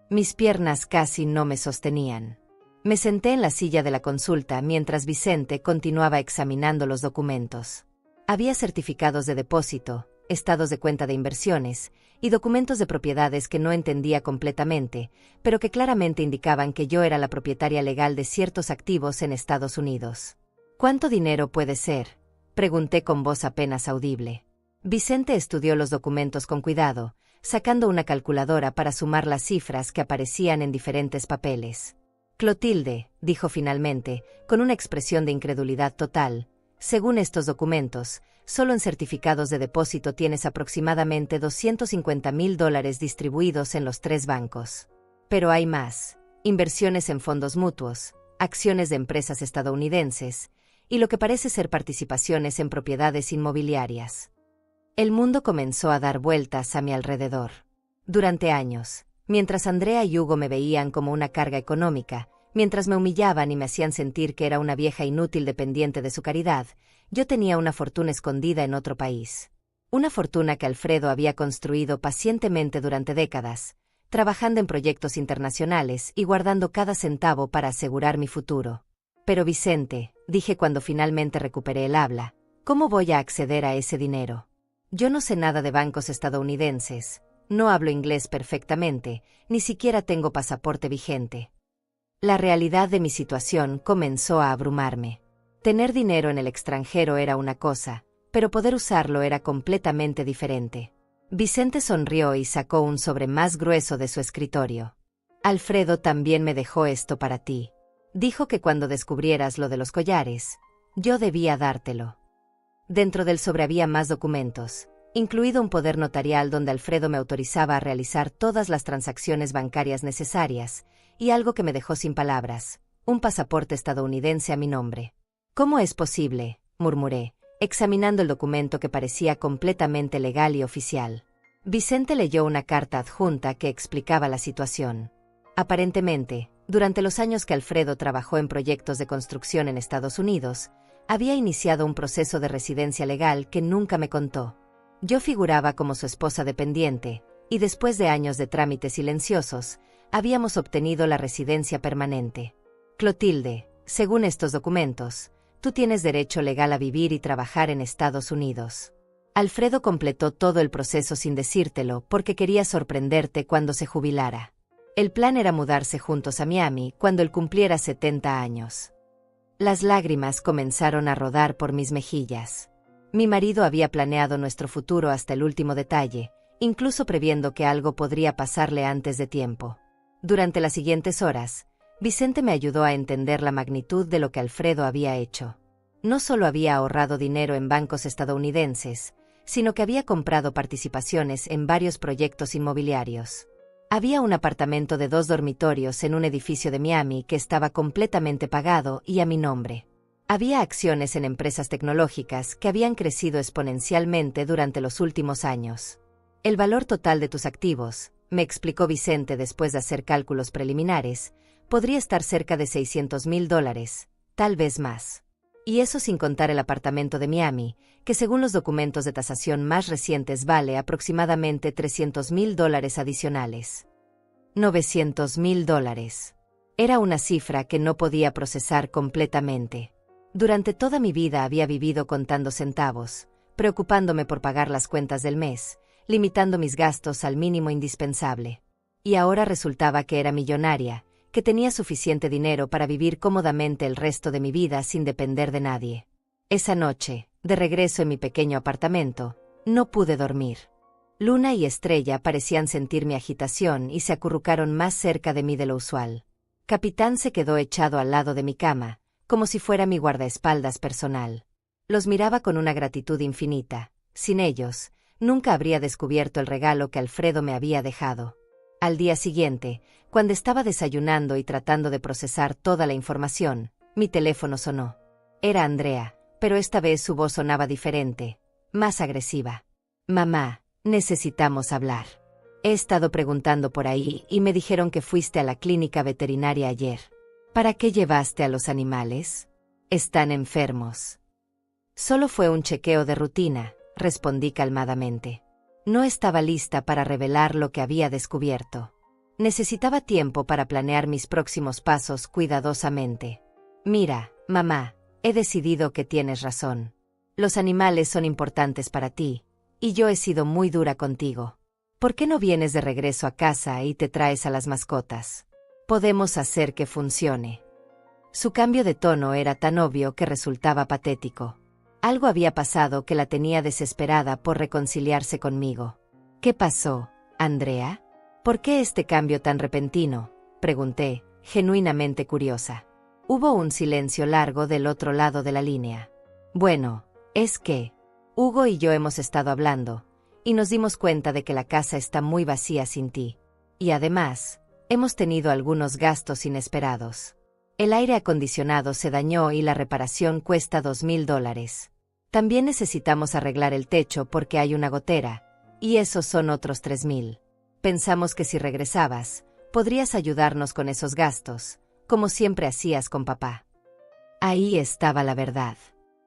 Mis piernas casi no me sostenían. Me senté en la silla de la consulta mientras Vicente continuaba examinando los documentos. Había certificados de depósito, estados de cuenta de inversiones y documentos de propiedades que no entendía completamente, pero que claramente indicaban que yo era la propietaria legal de ciertos activos en Estados Unidos. «¿Cuánto dinero puede ser?», pregunté con voz apenas audible. Vicente estudió los documentos con cuidado, sacando una calculadora para sumar las cifras que aparecían en diferentes papeles. «Clotilde», dijo finalmente, con una expresión de incredulidad total, «según estos documentos, solo en certificados de depósito tienes aproximadamente $250,000 distribuidos en los 3 bancos. Pero hay más: inversiones en fondos mutuos, acciones de empresas estadounidenses, y lo que parece ser participaciones en propiedades inmobiliarias». El mundo comenzó a dar vueltas a mi alrededor. Durante años, mientras Andrea y Hugo me veían como una carga económica, mientras me humillaban y me hacían sentir que era una vieja inútil dependiente de su caridad, yo tenía una fortuna escondida en otro país. Una fortuna que Alfredo había construido pacientemente durante décadas, trabajando en proyectos internacionales y guardando cada centavo para asegurar mi futuro. «Pero Vicente», dije cuando finalmente recuperé el habla, «¿cómo voy a acceder a ese dinero? Yo no sé nada de bancos estadounidenses, no hablo inglés perfectamente, ni siquiera tengo pasaporte vigente». La realidad de mi situación comenzó a abrumarme. Tener dinero en el extranjero era una cosa, pero poder usarlo era completamente diferente. Vicente sonrió y sacó un sobre más grueso de su escritorio. «Alfredo también me dejó esto para ti. Dijo que cuando descubrieras lo de los collares, yo debía dártelo». Dentro del sobre había más documentos, incluido un poder notarial donde Alfredo me autorizaba a realizar todas las transacciones bancarias necesarias, y algo que me dejó sin palabras: un pasaporte estadounidense a mi nombre. «¿Cómo es posible?», murmuré, examinando el documento que parecía completamente legal y oficial. Vicente leyó una carta adjunta que explicaba la situación. Aparentemente, durante los años que Alfredo trabajó en proyectos de construcción en Estados Unidos, había iniciado un proceso de residencia legal que nunca me contó. Yo figuraba como su esposa dependiente, y después de años de trámites silenciosos, habíamos obtenido la residencia permanente. «Clotilde, según estos documentos, tú tienes derecho legal a vivir y trabajar en Estados Unidos». Alfredo completó todo el proceso sin decírtelo porque quería sorprenderte cuando se jubilara. El plan era mudarse juntos a Miami cuando él cumpliera 70 años. Las lágrimas comenzaron a rodar por mis mejillas. Mi marido había planeado nuestro futuro hasta el último detalle, incluso previendo que algo podría pasarle antes de tiempo. Durante las siguientes horas, Vicente me ayudó a entender la magnitud de lo que Alfredo había hecho. No solo había ahorrado dinero en bancos estadounidenses, sino que había comprado participaciones en varios proyectos inmobiliarios. Había un apartamento de 2 dormitorios en un edificio de Miami que estaba completamente pagado y a mi nombre. Había acciones en empresas tecnológicas que habían crecido exponencialmente durante los últimos años. El valor total de tus activos, me explicó Vicente después de hacer cálculos preliminares, podría estar cerca de $600,000, tal vez más. Y eso sin contar el apartamento de Miami, que según los documentos de tasación más recientes vale aproximadamente $300,000 adicionales. $900,000. Era una cifra que no podía procesar completamente. Durante toda mi vida había vivido contando centavos, preocupándome por pagar las cuentas del mes, limitando mis gastos al mínimo indispensable. Y ahora resultaba que era millonaria, que tenía suficiente dinero para vivir cómodamente el resto de mi vida sin depender de nadie. Esa noche, de regreso en mi pequeño apartamento, no pude dormir. Luna y Estrella parecían sentir mi agitación y se acurrucaron más cerca de mí de lo usual. Capitán se quedó echado al lado de mi cama, como si fuera mi guardaespaldas personal. Los miraba con una gratitud infinita. Sin ellos, nunca habría descubierto el regalo que Alfredo me había dejado. Al día siguiente, cuando estaba desayunando y tratando de procesar toda la información, mi teléfono sonó. Era Andrea, pero esta vez su voz sonaba diferente, más agresiva. Mamá, necesitamos hablar. He estado preguntando por ahí y me dijeron que fuiste a la clínica veterinaria ayer. ¿Para qué llevaste a los animales? Están enfermos. Solo fue un chequeo de rutina, respondí calmadamente. No estaba lista para revelar lo que había descubierto. Necesitaba tiempo para planear mis próximos pasos cuidadosamente. Mira, mamá, he decidido que tienes razón. Los animales son importantes para ti, y yo he sido muy dura contigo. ¿Por qué no vienes de regreso a casa y te traes a las mascotas? Podemos hacer que funcione. Su cambio de tono era tan obvio que resultaba patético. Algo había pasado que la tenía desesperada por reconciliarse conmigo. ¿Qué pasó, Andrea? ¿Por qué este cambio tan repentino?, pregunté, genuinamente curiosa. Hubo un silencio largo del otro lado de la línea. Bueno, es que Hugo y yo hemos estado hablando, y nos dimos cuenta de que la casa está muy vacía sin ti. Y además, hemos tenido algunos gastos inesperados. El aire acondicionado se dañó y la reparación cuesta $2,000. También necesitamos arreglar el techo porque hay una gotera, y esos son otros $3,000. Pensamos que si regresabas, podrías ayudarnos con esos gastos, como siempre hacías con papá. Ahí estaba la verdad.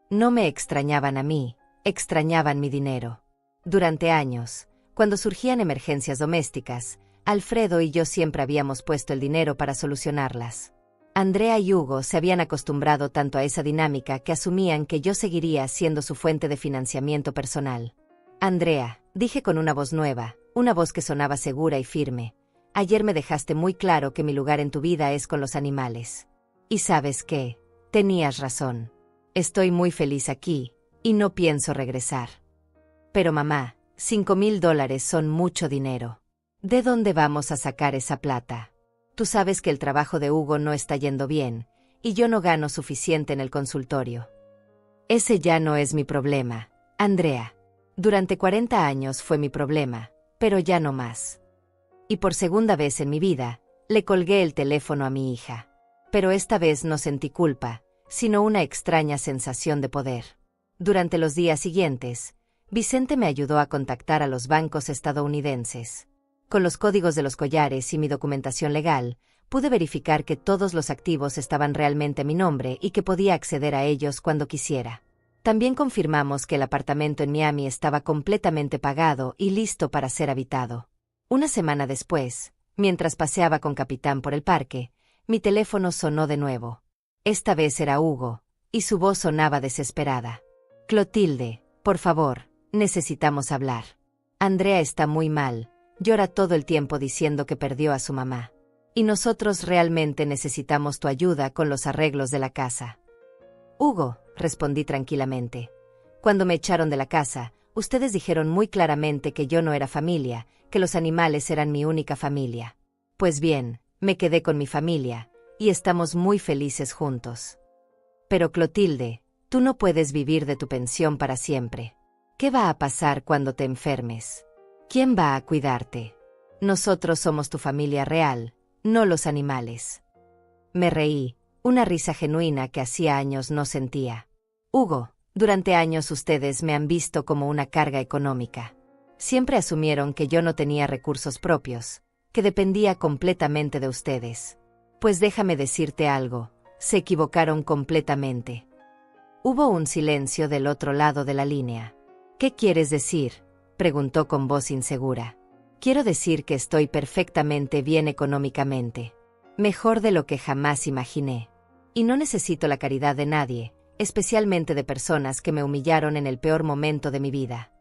No me extrañaban a mí, extrañaban mi dinero. Durante años, cuando surgían emergencias domésticas, Alfredo y yo siempre habíamos puesto el dinero para solucionarlas. Andrea y Hugo se habían acostumbrado tanto a esa dinámica que asumían que yo seguiría siendo su fuente de financiamiento personal. Andrea, dije con una voz nueva, una voz que sonaba segura y firme. Ayer me dejaste muy claro que mi lugar en tu vida es con los animales. Y ¿sabes qué? Tenías razón. Estoy muy feliz aquí, y no pienso regresar. Pero mamá, $5,000 son mucho dinero. ¿De dónde vamos a sacar esa plata? Tú sabes que el trabajo de Hugo no está yendo bien, y yo no gano suficiente en el consultorio. Ese ya no es mi problema, Andrea. Durante 40 años fue mi problema, pero ya no más. Y por segunda vez en mi vida, le colgué el teléfono a mi hija. Pero esta vez no sentí culpa, sino una extraña sensación de poder. Durante los días siguientes, Vicente me ayudó a contactar a los bancos estadounidenses. Con los códigos de los collares y mi documentación legal, pude verificar que todos los activos estaban realmente a mi nombre y que podía acceder a ellos cuando quisiera. También confirmamos que el apartamento en Miami estaba completamente pagado y listo para ser habitado. Una semana después, mientras paseaba con Capitán por el parque, mi teléfono sonó de nuevo. Esta vez era Hugo, y su voz sonaba desesperada. Clotilde, por favor, necesitamos hablar. Andrea está muy mal. Llora todo el tiempo diciendo que perdió a su mamá. Y nosotros realmente necesitamos tu ayuda con los arreglos de la casa. Hugo, respondí tranquilamente. Cuando me echaron de la casa, ustedes dijeron muy claramente que yo no era familia, que los animales eran mi única familia. Pues bien, me quedé con mi familia, y estamos muy felices juntos. Pero Clotilde, tú no puedes vivir de tu pensión para siempre. ¿Qué va a pasar cuando te enfermes? ¿Quién va a cuidarte? Nosotros somos tu familia real, no los animales. Me reí, una risa genuina que hacía años no sentía. Hugo, durante años ustedes me han visto como una carga económica. Siempre asumieron que yo no tenía recursos propios, que dependía completamente de ustedes. Pues déjame decirte algo, se equivocaron completamente. Hubo un silencio del otro lado de la línea. ¿Qué quieres decir?, preguntó con voz insegura. Quiero decir que estoy perfectamente bien económicamente. Mejor de lo que jamás imaginé. Y no necesito la caridad de nadie, especialmente de personas que me humillaron en el peor momento de mi vida.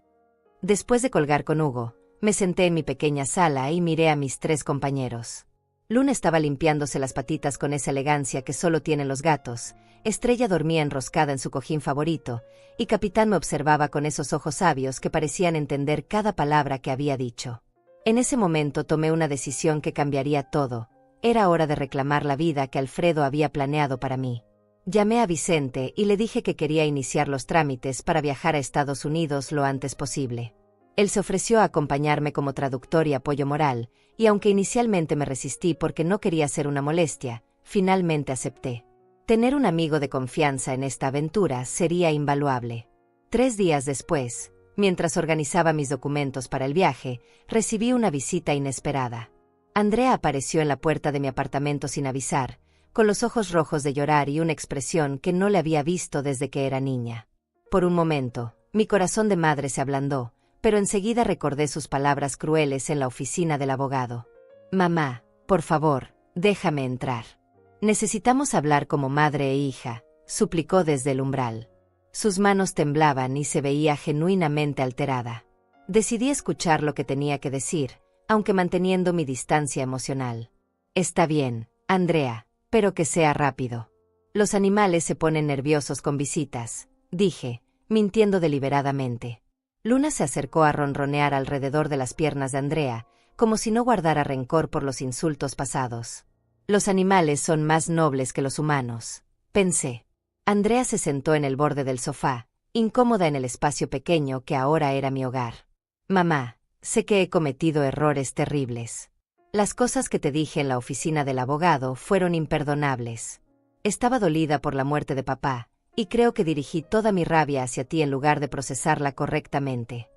Después de colgar con Hugo, me senté en mi pequeña sala y miré a mis 3 compañeros. Luna estaba limpiándose las patitas con esa elegancia que solo tienen los gatos, Estrella dormía enroscada en su cojín favorito, y Capitán me observaba con esos ojos sabios que parecían entender cada palabra que había dicho. En ese momento tomé una decisión que cambiaría todo. Era hora de reclamar la vida que Alfredo había planeado para mí. Llamé a Vicente y le dije que quería iniciar los trámites para viajar a Estados Unidos lo antes posible. Él se ofreció a acompañarme como traductor y apoyo moral, y aunque inicialmente me resistí porque no quería ser una molestia, finalmente acepté. Tener un amigo de confianza en esta aventura sería invaluable. 3 días después, mientras organizaba mis documentos para el viaje, recibí una visita inesperada. Andrea apareció en la puerta de mi apartamento sin avisar, con los ojos rojos de llorar y una expresión que no le había visto desde que era niña. Por un momento, mi corazón de madre se ablandó, pero enseguida recordé sus palabras crueles en la oficina del abogado. «Mamá, por favor, déjame entrar. Necesitamos hablar como madre e hija», suplicó desde el umbral. Sus manos temblaban y se veía genuinamente alterada. Decidí escuchar lo que tenía que decir, aunque manteniendo mi distancia emocional. «Está bien, Andrea, pero que sea rápido. Los animales se ponen nerviosos con visitas», dije, mintiendo deliberadamente. Luna se acercó a ronronear alrededor de las piernas de Andrea, como si no guardara rencor por los insultos pasados. «Los animales son más nobles que los humanos», pensé. Andrea se sentó en el borde del sofá, incómoda en el espacio pequeño que ahora era mi hogar. «Mamá, sé que he cometido errores terribles. Las cosas que te dije en la oficina del abogado fueron imperdonables. Estaba dolida por la muerte de papá, y creo que dirigí toda mi rabia hacia ti en lugar de procesarla correctamente».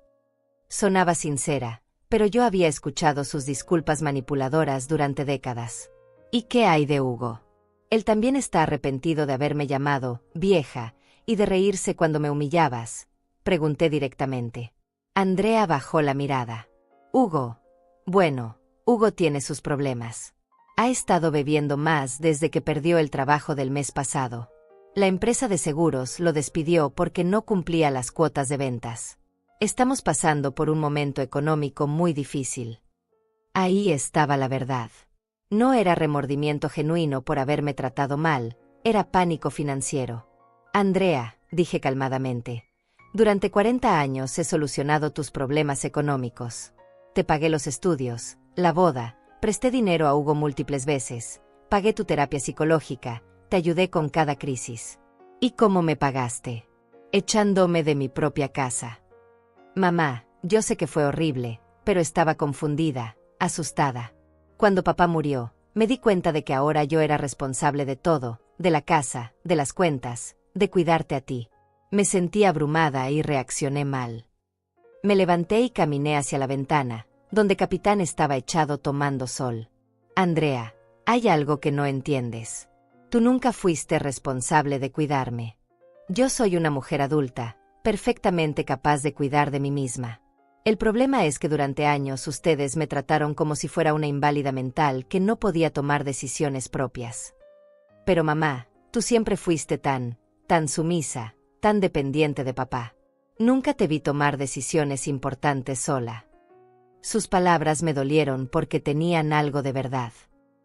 Sonaba sincera, pero yo había escuchado sus disculpas manipuladoras durante décadas. ¿Y qué hay de Hugo? Él también está arrepentido de haberme llamado vieja y de reírse cuando me humillabas, pregunté directamente. Andrea bajó la mirada. Hugo. Bueno, Hugo tiene sus problemas. Ha estado bebiendo más desde que perdió el trabajo del mes pasado. La empresa de seguros lo despidió porque no cumplía las cuotas de ventas. Estamos pasando por un momento económico muy difícil. Ahí estaba la verdad. No era remordimiento genuino por haberme tratado mal, era pánico financiero. Andrea, dije calmadamente, durante 40 años he solucionado tus problemas económicos. Te pagué los estudios, la boda, presté dinero a Hugo múltiples veces, pagué tu terapia psicológica, te ayudé con cada crisis. ¿Y cómo me pagaste? Echándome de mi propia casa. Mamá, yo sé que fue horrible, pero estaba confundida, asustada. Cuando papá murió, me di cuenta de que ahora yo era responsable de todo, de la casa, de las cuentas, de cuidarte a ti. Me sentí abrumada y reaccioné mal. Me levanté y caminé hacia la ventana, donde Capitán estaba echado tomando sol. Andrea, hay algo que no entiendes. Tú nunca fuiste responsable de cuidarme. Yo soy una mujer adulta, perfectamente capaz de cuidar de mí misma. El problema es que durante años ustedes me trataron como si fuera una inválida mental que no podía tomar decisiones propias. Pero mamá, tú siempre fuiste tan sumisa, tan dependiente de papá. Nunca te vi tomar decisiones importantes sola. Sus palabras me dolieron porque tenían algo de verdad.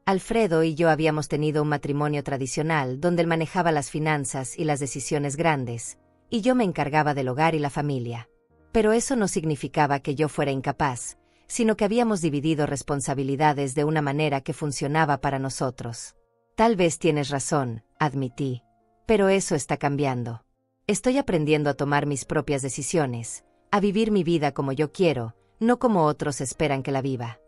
Alfredo y yo habíamos tenido un matrimonio tradicional donde él manejaba las finanzas y las decisiones grandes, y yo me encargaba del hogar y la familia. Pero eso no significaba que yo fuera incapaz, sino que habíamos dividido responsabilidades de una manera que funcionaba para nosotros. Tal vez tienes razón, admití. Pero eso está cambiando. Estoy aprendiendo a tomar mis propias decisiones, a vivir mi vida como yo quiero, no como otros esperan que la viva.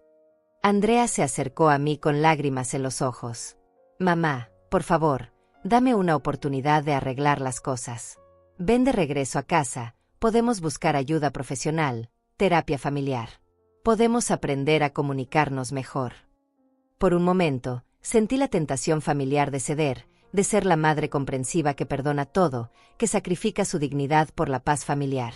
Andrea se acercó a mí con lágrimas en los ojos. Mamá, por favor, dame una oportunidad de arreglar las cosas. Ven de regreso a casa, podemos buscar ayuda profesional, terapia familiar. Podemos aprender a comunicarnos mejor. Por un momento, sentí la tentación familiar de ceder, de ser la madre comprensiva que perdona todo, que sacrifica su dignidad por la paz familiar.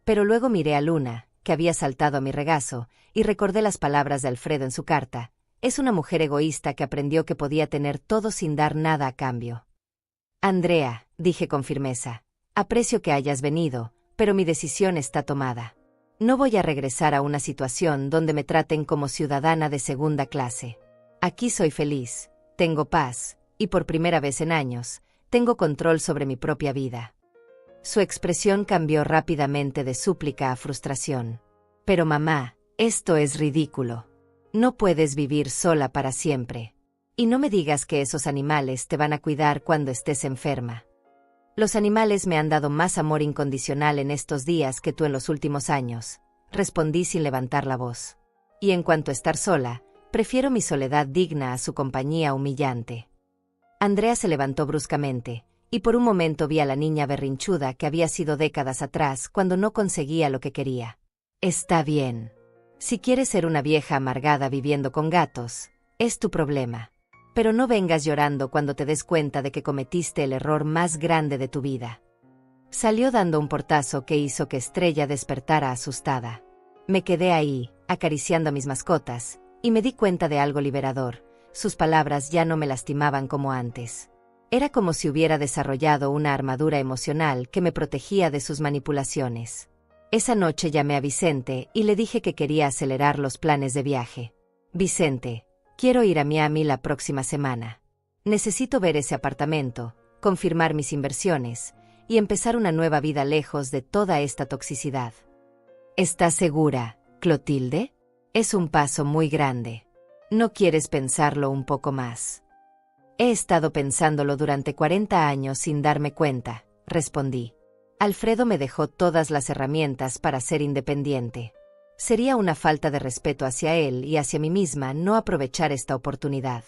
Pero luego miré a Luna, que había saltado a mi regazo, y recordé las palabras de Alfredo en su carta. Es una mujer egoísta que aprendió que podía tener todo sin dar nada a cambio. Andrea, dije con firmeza, aprecio que hayas venido, pero mi decisión está tomada. No voy a regresar a una situación donde me traten como ciudadana de segunda clase. Aquí soy feliz, tengo paz, y por primera vez en años, tengo control sobre mi propia vida. Su expresión cambió rápidamente de súplica a frustración. Pero mamá, esto es ridículo. No puedes vivir sola para siempre. Y no me digas que esos animales te van a cuidar cuando estés enferma. Los animales me han dado más amor incondicional en estos días que tú en los últimos años, respondí sin levantar la voz. Y en cuanto a estar sola, prefiero mi soledad digna a su compañía humillante. Andrea se levantó bruscamente, y por un momento vi a la niña berrinchuda que había sido décadas atrás cuando no conseguía lo que quería. Está bien. Si quieres ser una vieja amargada viviendo con gatos, es tu problema. Pero no vengas llorando cuando te des cuenta de que cometiste el error más grande de tu vida. Salió dando un portazo que hizo que Estrella despertara asustada. Me quedé ahí, acariciando a mis mascotas, y me di cuenta de algo liberador. Sus palabras ya no me lastimaban como antes. Era como si hubiera desarrollado una armadura emocional que me protegía de sus manipulaciones. Esa noche llamé a Vicente y le dije que quería acelerar los planes de viaje. Vicente, quiero ir a Miami la próxima semana. Necesito ver ese apartamento, confirmar mis inversiones y empezar una nueva vida lejos de toda esta toxicidad. ¿Estás segura, Clotilde? Es un paso muy grande. ¿No quieres pensarlo un poco más? He estado pensándolo durante 40 años sin darme cuenta, respondí. Alfredo me dejó todas las herramientas para ser independiente. Sería una falta de respeto hacia él y hacia mí misma no aprovechar esta oportunidad.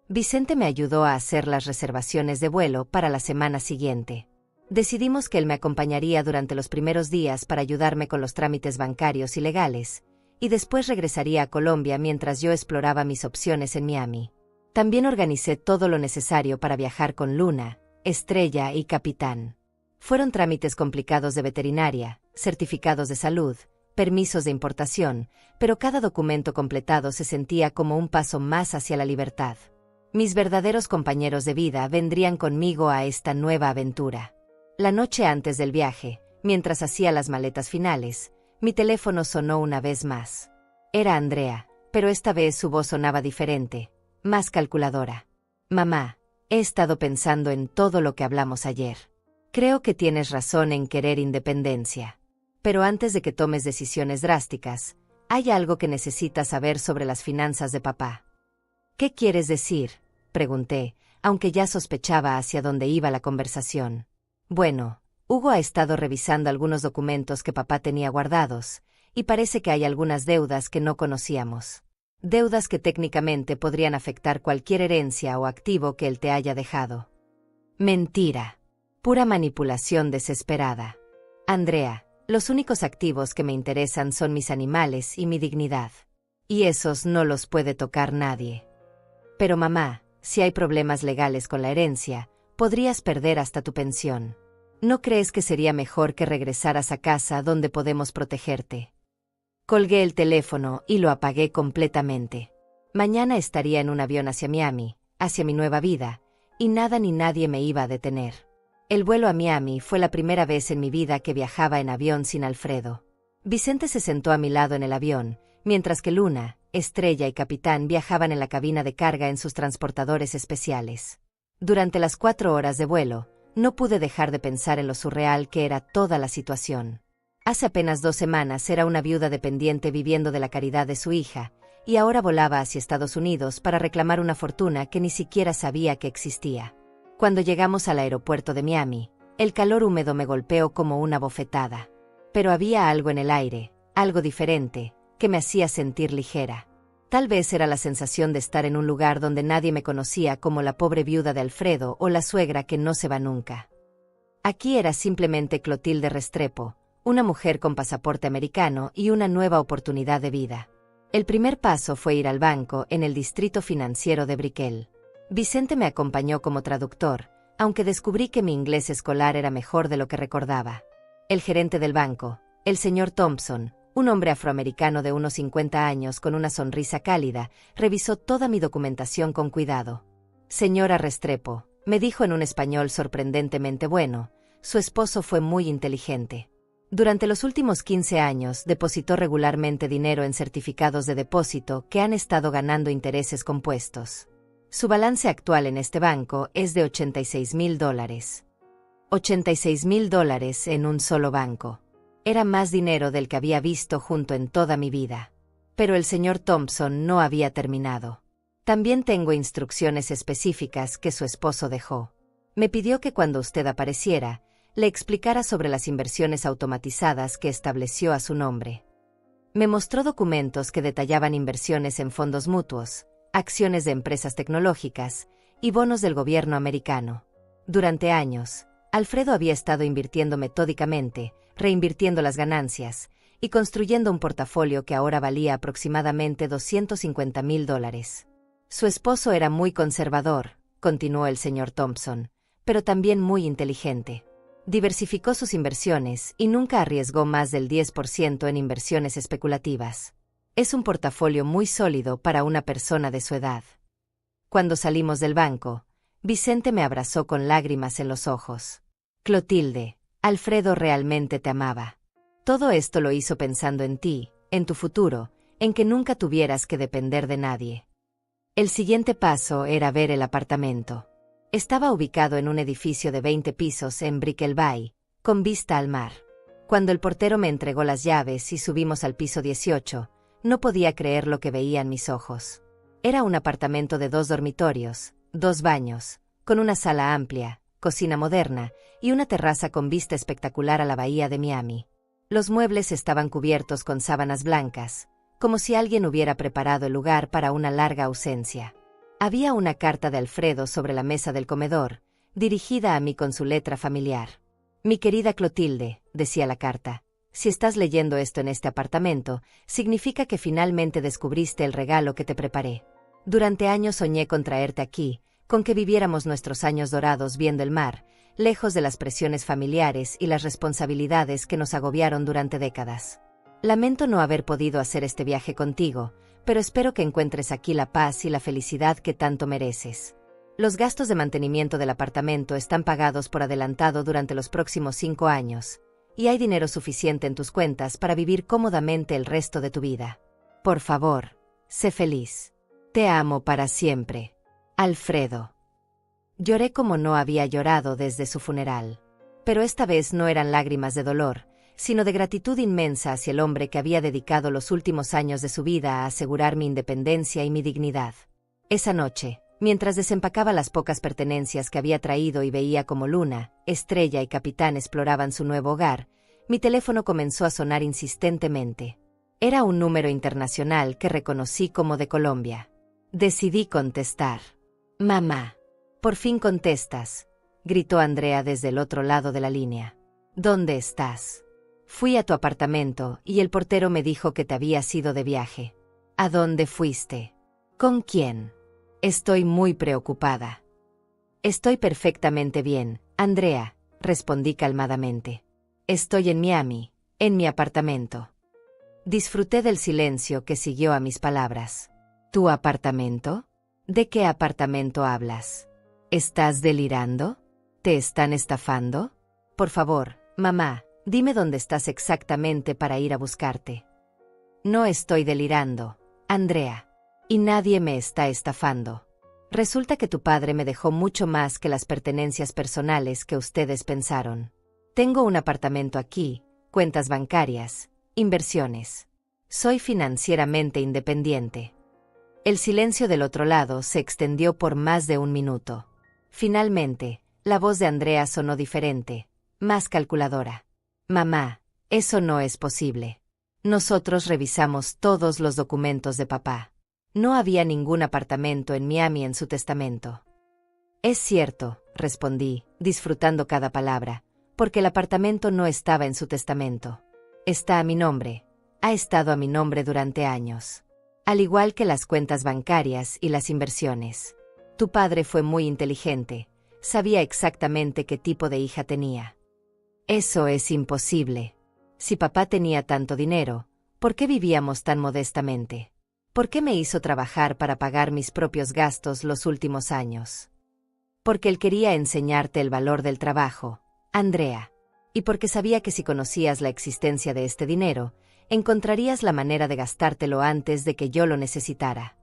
Vicente me ayudó a hacer las reservaciones de vuelo para la semana siguiente. Decidimos que él me acompañaría durante los primeros días para ayudarme con los trámites bancarios y legales, y después regresaría a Colombia mientras yo exploraba mis opciones en Miami. También organicé todo lo necesario para viajar con Luna, Estrella y Capitán. Fueron trámites complicados de veterinaria, certificados de salud, permisos de importación, pero cada documento completado se sentía como un paso más hacia la libertad. Mis verdaderos compañeros de vida vendrían conmigo a esta nueva aventura. La noche antes del viaje, mientras hacía las maletas finales, mi teléfono sonó una vez más. Era Andrea, pero esta vez su voz sonaba diferente, más calculadora. Mamá, he estado pensando en todo lo que hablamos ayer. Creo que tienes razón en querer independencia. Pero antes de que tomes decisiones drásticas, hay algo que necesitas saber sobre las finanzas de papá. ¿Qué quieres decir?, pregunté, aunque ya sospechaba hacia dónde iba la conversación. Bueno, Hugo ha estado revisando algunos documentos que papá tenía guardados, y parece que hay algunas deudas que no conocíamos. Deudas que técnicamente podrían afectar cualquier herencia o activo que él te haya dejado. Mentira. Pura manipulación desesperada. Andrea, los únicos activos que me interesan son mis animales y mi dignidad. Y esos no los puede tocar nadie. Pero mamá, si hay problemas legales con la herencia, podrías perder hasta tu pensión. ¿No crees que sería mejor que regresaras a casa donde podemos protegerte? Colgué el teléfono y lo apagué completamente. Mañana estaría en un avión hacia Miami, hacia mi nueva vida, y nada ni nadie me iba a detener. El vuelo a Miami fue la primera vez en mi vida que viajaba en avión sin Alfredo. Vicente se sentó a mi lado en el avión, mientras que Luna, Estrella y Capitán viajaban en la cabina de carga en sus transportadores especiales. Durante las 4 horas de vuelo, no pude dejar de pensar en lo surreal que era toda la situación. Hace apenas 2 semanas era una viuda dependiente viviendo de la caridad de su hija, y ahora volaba hacia Estados Unidos para reclamar una fortuna que ni siquiera sabía que existía. Cuando llegamos al aeropuerto de Miami, el calor húmedo me golpeó como una bofetada. Pero había algo en el aire, algo diferente, que me hacía sentir ligera. Tal vez era la sensación de estar en un lugar donde nadie me conocía como la pobre viuda de Alfredo o la suegra que no se va nunca. Aquí era simplemente Clotilde Restrepo, una mujer con pasaporte americano y una nueva oportunidad de vida. El primer paso fue ir al banco en el distrito financiero de Brickell. Vicente me acompañó como traductor, aunque descubrí que mi inglés escolar era mejor de lo que recordaba. El gerente del banco, el señor Thompson, un hombre afroamericano de unos 50 años con una sonrisa cálida, revisó toda mi documentación con cuidado. Señora Restrepo, me dijo en un español sorprendentemente bueno, su esposo fue muy inteligente. Durante los últimos 15 años depositó regularmente dinero en certificados de depósito que han estado ganando intereses compuestos. Su balance actual en este banco es de $86,000. $86,000 en un solo banco. Era más dinero del que había visto junto en toda mi vida. Pero el señor Thompson no había terminado. También tengo instrucciones específicas que su esposo dejó. Me pidió que cuando usted apareciera, le explicara sobre las inversiones automatizadas que estableció a su nombre. Me mostró documentos que detallaban inversiones en fondos mutuos, acciones de empresas tecnológicas y bonos del gobierno americano. Durante años, Alfredo había estado invirtiendo metódicamente, reinvirtiendo las ganancias y construyendo un portafolio que ahora valía aproximadamente $250,000. Su esposo era muy conservador, continuó el señor Thompson, pero también muy inteligente. Diversificó sus inversiones y nunca arriesgó más del 10% en inversiones especulativas. Es un portafolio muy sólido para una persona de su edad. Cuando salimos del banco, Vicente me abrazó con lágrimas en los ojos. Clotilde, Alfredo realmente te amaba. Todo esto lo hizo pensando en ti, en tu futuro, en que nunca tuvieras que depender de nadie. El siguiente paso era ver el apartamento. Estaba ubicado en un edificio de 20 pisos en Brickell Bay, con vista al mar. Cuando el portero me entregó las llaves y subimos al piso 18, no podía creer lo que veían mis ojos. Era un apartamento de 2 dormitorios, 2 baños, con una sala amplia, cocina moderna y una terraza con vista espectacular a la bahía de Miami. Los muebles estaban cubiertos con sábanas blancas, como si alguien hubiera preparado el lugar para una larga ausencia. Había una carta de Alfredo sobre la mesa del comedor, dirigida a mí con su letra familiar. Mi querida Clotilde, decía la carta, si estás leyendo esto en este apartamento, significa que finalmente descubriste el regalo que te preparé. Durante años soñé con traerte aquí, con que viviéramos nuestros años dorados viendo el mar, lejos de las presiones familiares y las responsabilidades que nos agobiaron durante décadas. Lamento no haber podido hacer este viaje contigo, pero espero que encuentres aquí la paz y la felicidad que tanto mereces. Los gastos de mantenimiento del apartamento están pagados por adelantado durante los próximos 5 años, y hay dinero suficiente en tus cuentas para vivir cómodamente el resto de tu vida. Por favor, sé feliz. Te amo para siempre. Alfredo. Lloré como no había llorado desde su funeral. Pero esta vez no eran lágrimas de dolor, sino de gratitud inmensa hacia el hombre que había dedicado los últimos años de su vida a asegurar mi independencia y mi dignidad. Esa noche, mientras desempacaba las pocas pertenencias que había traído y veía como Luna, Estrella y Capitán exploraban su nuevo hogar, mi teléfono comenzó a sonar insistentemente. Era un número internacional que reconocí como de Colombia. Decidí contestar. «Mamá, por fin contestas», gritó Andrea desde el otro lado de la línea. «¿Dónde estás? Fui a tu apartamento y el portero me dijo que te habías ido de viaje. ¿A dónde fuiste? ¿Con quién? Estoy muy preocupada». «Estoy perfectamente bien, Andrea», respondí calmadamente. «Estoy en Miami, en mi apartamento». Disfruté del silencio que siguió a mis palabras. ¿Tu apartamento? ¿De qué apartamento hablas? ¿Estás delirando? ¿Te están estafando? Por favor, mamá, dime dónde estás exactamente para ir a buscarte. No estoy delirando, Andrea, y nadie me está estafando. Resulta que tu padre me dejó mucho más que las pertenencias personales que ustedes pensaron. Tengo un apartamento aquí, cuentas bancarias, inversiones. Soy financieramente independiente. El silencio del otro lado se extendió por más de un minuto. Finalmente, la voz de Andrea sonó diferente, más calculadora. Mamá, eso no es posible. Nosotros revisamos todos los documentos de papá. No había ningún apartamento en Miami en su testamento. Es cierto, respondí, disfrutando cada palabra, porque el apartamento no estaba en su testamento. Está a mi nombre. Ha estado a mi nombre durante años. Al igual que las cuentas bancarias y las inversiones. Tu padre fue muy inteligente. Sabía exactamente qué tipo de hija tenía. Eso es imposible. Si papá tenía tanto dinero, ¿por qué vivíamos tan modestamente? ¿Por qué me hizo trabajar para pagar mis propios gastos los últimos años? Porque él quería enseñarte el valor del trabajo, Andrea. Y porque sabía que si conocías la existencia de este dinero, encontrarías la manera de gastártelo antes de que yo lo necesitara.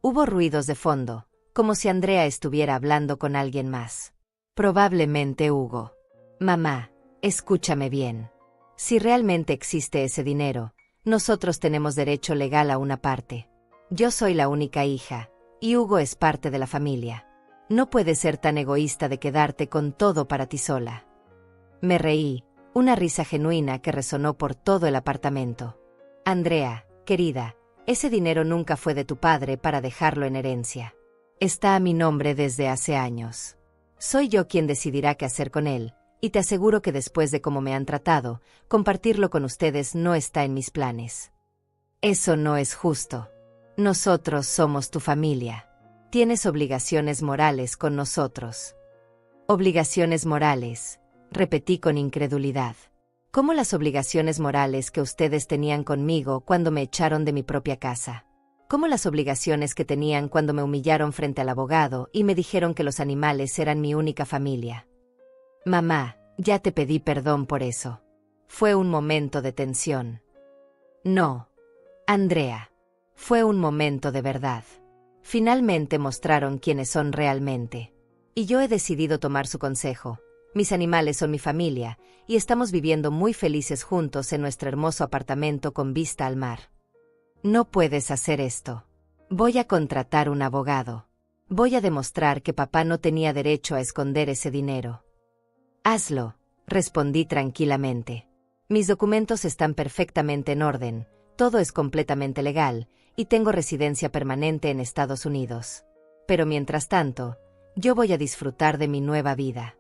Hubo ruidos de fondo, como si Andrea estuviera hablando con alguien más. Probablemente Hugo. Mamá, escúchame bien. Si realmente existe ese dinero, nosotros tenemos derecho legal a una parte. Yo soy la única hija, y Hugo es parte de la familia. No puedes ser tan egoísta de quedarte con todo para ti sola. Me reí, una risa genuina que resonó por todo el apartamento. Andrea, querida, ese dinero nunca fue de tu padre para dejarlo en herencia. Está a mi nombre desde hace años. Soy yo quien decidirá qué hacer con él, y te aseguro que después de cómo me han tratado, compartirlo con ustedes no está en mis planes. Eso no es justo. Nosotros somos tu familia. Tienes obligaciones morales con nosotros. Obligaciones morales, repetí con incredulidad. ¿Cómo las obligaciones morales que ustedes tenían conmigo cuando me echaron de mi propia casa? ¿Cómo las obligaciones que tenían cuando me humillaron frente al abogado y me dijeron que los animales eran mi única familia? Mamá, ya te pedí perdón por eso. Fue un momento de tensión. No, Andrea. Fue un momento de verdad. Finalmente mostraron quiénes son realmente. Y yo he decidido tomar su consejo. Mis animales son mi familia, y estamos viviendo muy felices juntos en nuestro hermoso apartamento con vista al mar. No puedes hacer esto. Voy a contratar un abogado. Voy a demostrar que papá no tenía derecho a esconder ese dinero. Hazlo, respondí tranquilamente. Mis documentos están perfectamente en orden, todo es completamente legal, y tengo residencia permanente en Estados Unidos. Pero mientras tanto, yo voy a disfrutar de mi nueva vida.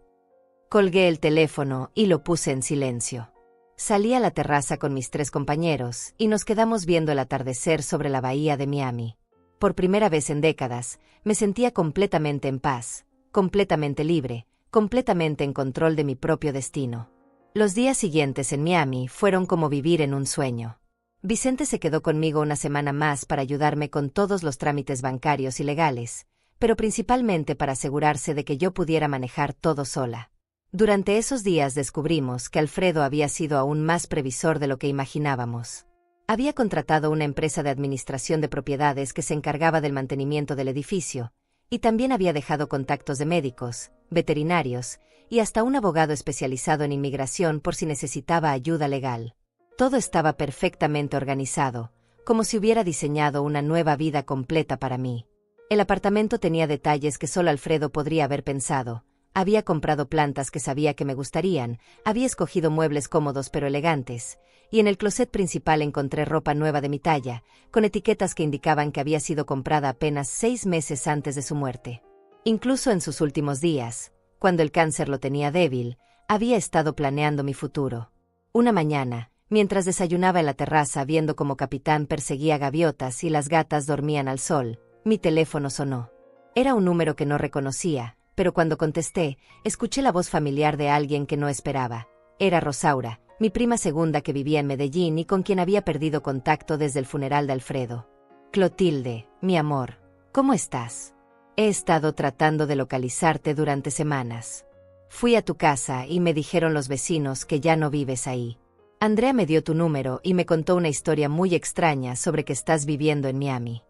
Colgué el teléfono y lo puse en silencio. Salí a la terraza con mis 3 compañeros y nos quedamos viendo el atardecer sobre la bahía de Miami. Por primera vez en décadas, me sentía completamente en paz, completamente libre, completamente en control de mi propio destino. Los días siguientes en Miami fueron como vivir en un sueño. Vicente se quedó conmigo una semana más para ayudarme con todos los trámites bancarios y legales, pero principalmente para asegurarse de que yo pudiera manejar todo sola. Durante esos días descubrimos que Alfredo había sido aún más previsor de lo que imaginábamos. Había contratado una empresa de administración de propiedades que se encargaba del mantenimiento del edificio, y también había dejado contactos de médicos, veterinarios, y hasta un abogado especializado en inmigración por si necesitaba ayuda legal. Todo estaba perfectamente organizado, como si hubiera diseñado una nueva vida completa para mí. El apartamento tenía detalles que solo Alfredo podría haber pensado. Había comprado plantas que sabía que me gustarían, había escogido muebles cómodos pero elegantes, y en el closet principal encontré ropa nueva de mi talla, con etiquetas que indicaban que había sido comprada apenas 6 meses antes de su muerte. Incluso en sus últimos días, cuando el cáncer lo tenía débil, había estado planeando mi futuro. Una mañana, mientras desayunaba en la terraza viendo cómo Capitán perseguía gaviotas y las gatas dormían al sol, mi teléfono sonó. Era un número que no reconocía, pero cuando contesté, escuché la voz familiar de alguien que no esperaba. Era Rosaura, mi prima segunda que vivía en Medellín y con quien había perdido contacto desde el funeral de Alfredo. Clotilde, mi amor, ¿cómo estás? He estado tratando de localizarte durante semanas. Fui a tu casa y me dijeron los vecinos que ya no vives ahí. Andrea me dio tu número y me contó una historia muy extraña sobre que estás viviendo en Miami.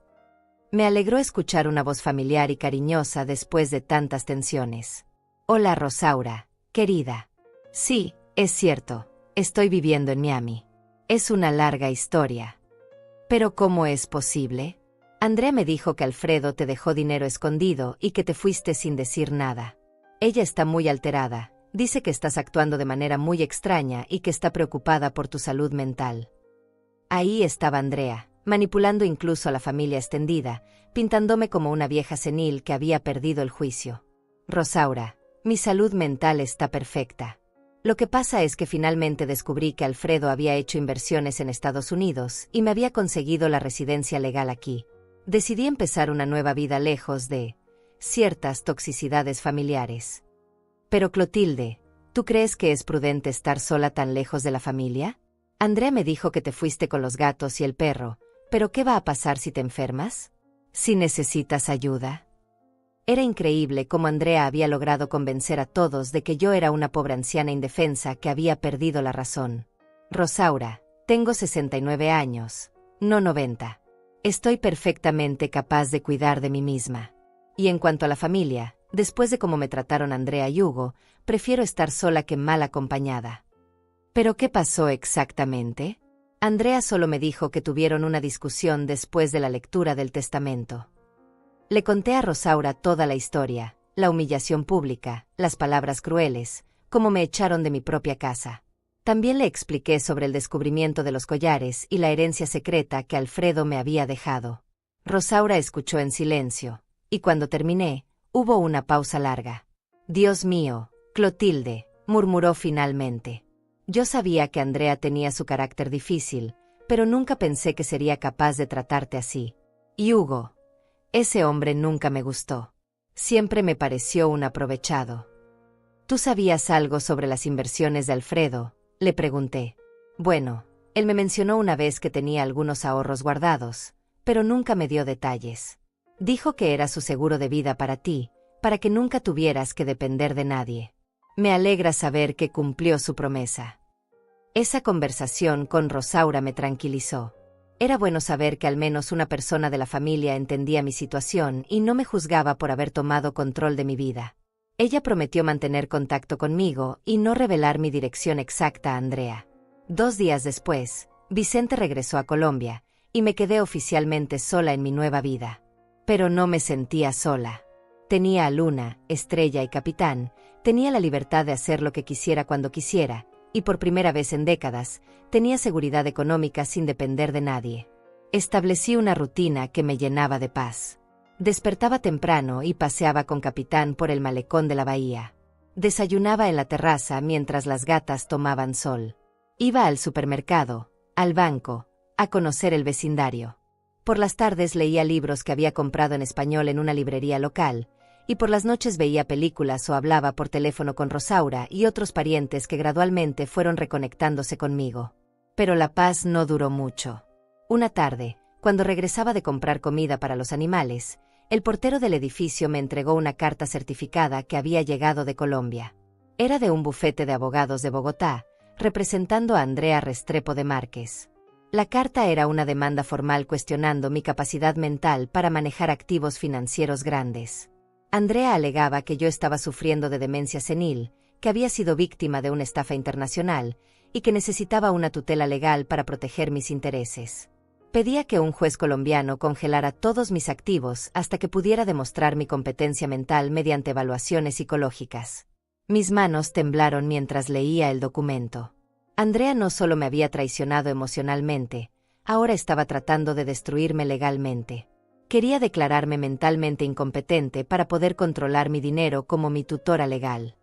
Me alegró escuchar una voz familiar y cariñosa después de tantas tensiones. Hola Rosaura, querida. Sí, es cierto, estoy viviendo en Miami. Es una larga historia. ¿Pero cómo es posible? Andrea me dijo que Alfredo te dejó dinero escondido y que te fuiste sin decir nada. Ella está muy alterada, dice que estás actuando de manera muy extraña y que está preocupada por tu salud mental. Ahí estaba Andrea, manipulando incluso a la familia extendida, pintándome como una vieja senil que había perdido el juicio. Rosaura, mi salud mental está perfecta. Lo que pasa es que finalmente descubrí que Alfredo había hecho inversiones en Estados Unidos y me había conseguido la residencia legal aquí. Decidí empezar una nueva vida lejos de ciertas toxicidades familiares. Pero Clotilde, ¿tú crees que es prudente estar sola tan lejos de la familia? Andrea me dijo que te fuiste con los gatos y el perro, pero ¿qué va a pasar si te enfermas? ¿Si necesitas ayuda? Era increíble cómo Andrea había logrado convencer a todos de que yo era una pobre anciana indefensa que había perdido la razón. Rosaura, tengo 69 años, no 90. Estoy perfectamente capaz de cuidar de mí misma. Y en cuanto a la familia, después de cómo me trataron Andrea y Hugo, prefiero estar sola que mal acompañada. ¿Pero qué pasó exactamente? Andrea solo me dijo que tuvieron una discusión después de la lectura del testamento. Le conté a Rosaura toda la historia, la humillación pública, las palabras crueles, cómo me echaron de mi propia casa. También le expliqué sobre el descubrimiento de los collares y la herencia secreta que Alfredo me había dejado. Rosaura escuchó en silencio, y cuando terminé, hubo una pausa larga. Dios mío, Clotilde, murmuró finalmente. Yo sabía que Andrea tenía su carácter difícil, pero nunca pensé que sería capaz de tratarte así. Y Hugo, ese hombre nunca me gustó. Siempre me pareció un aprovechado. ¿Tú sabías algo sobre las inversiones de Alfredo?, le pregunté. Bueno, él me mencionó una vez que tenía algunos ahorros guardados, pero nunca me dio detalles. Dijo que era su seguro de vida para ti, para que nunca tuvieras que depender de nadie. Me alegra saber que cumplió su promesa. Esa conversación con Rosaura me tranquilizó. Era bueno saber que al menos una persona de la familia entendía mi situación y no me juzgaba por haber tomado control de mi vida. Ella prometió mantener contacto conmigo y no revelar mi dirección exacta a Andrea. 2 días después, Vicente regresó a Colombia, y me quedé oficialmente sola en mi nueva vida. Pero no me sentía sola. Tenía a Luna, Estrella y Capitán, tenía la libertad de hacer lo que quisiera cuando quisiera, y por primera vez en décadas, tenía seguridad económica sin depender de nadie. Establecí una rutina que me llenaba de paz. Despertaba temprano y paseaba con Capitán por el malecón de la bahía. Desayunaba en la terraza mientras las gatas tomaban sol. Iba al supermercado, al banco, a conocer el vecindario. Por las tardes leía libros que había comprado en español en una librería local, y por las noches veía películas o hablaba por teléfono con Rosaura y otros parientes que gradualmente fueron reconectándose conmigo. Pero la paz no duró mucho. Una tarde, cuando regresaba de comprar comida para los animales, el portero del edificio me entregó una carta certificada que había llegado de Colombia. Era de un bufete de abogados de Bogotá, representando a Andrea Restrepo de Márquez. La carta era una demanda formal cuestionando mi capacidad mental para manejar activos financieros grandes. Andrea alegaba que yo estaba sufriendo de demencia senil, que había sido víctima de una estafa internacional y que necesitaba una tutela legal para proteger mis intereses. Pedía que un juez colombiano congelara todos mis activos hasta que pudiera demostrar mi competencia mental mediante evaluaciones psicológicas. Mis manos temblaron mientras leía el documento. Andrea no solo me había traicionado emocionalmente, ahora estaba tratando de destruirme legalmente. Quería declararme mentalmente incompetente para poder controlar mi dinero como mi tutora legal.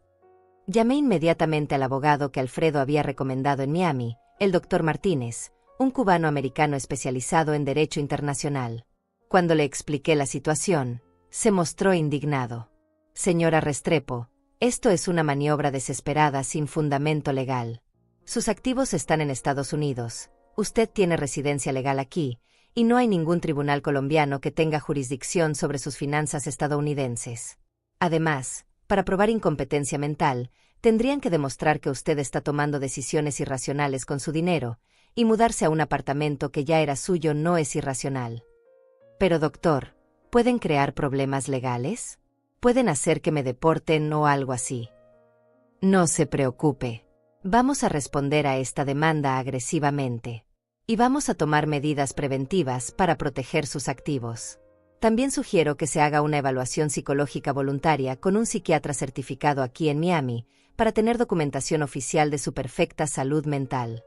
Llamé inmediatamente al abogado que Alfredo había recomendado en Miami, el Dr. Martínez, un cubano-americano especializado en Derecho Internacional. Cuando le expliqué la situación, se mostró indignado. Señora Restrepo, esto es una maniobra desesperada sin fundamento legal. Sus activos están en Estados Unidos, usted tiene residencia legal aquí, y no hay ningún tribunal colombiano que tenga jurisdicción sobre sus finanzas estadounidenses. Además, para probar incompetencia mental, tendrían que demostrar que usted está tomando decisiones irracionales con su dinero, y mudarse a un apartamento que ya era suyo no es irracional. Pero doctor, ¿pueden crear problemas legales? ¿Pueden hacer que me deporten o algo así? No se preocupe. Vamos a responder a esta demanda agresivamente. Y vamos a tomar medidas preventivas para proteger sus activos. También sugiero que se haga una evaluación psicológica voluntaria con un psiquiatra certificado aquí en Miami, para tener documentación oficial de su perfecta salud mental.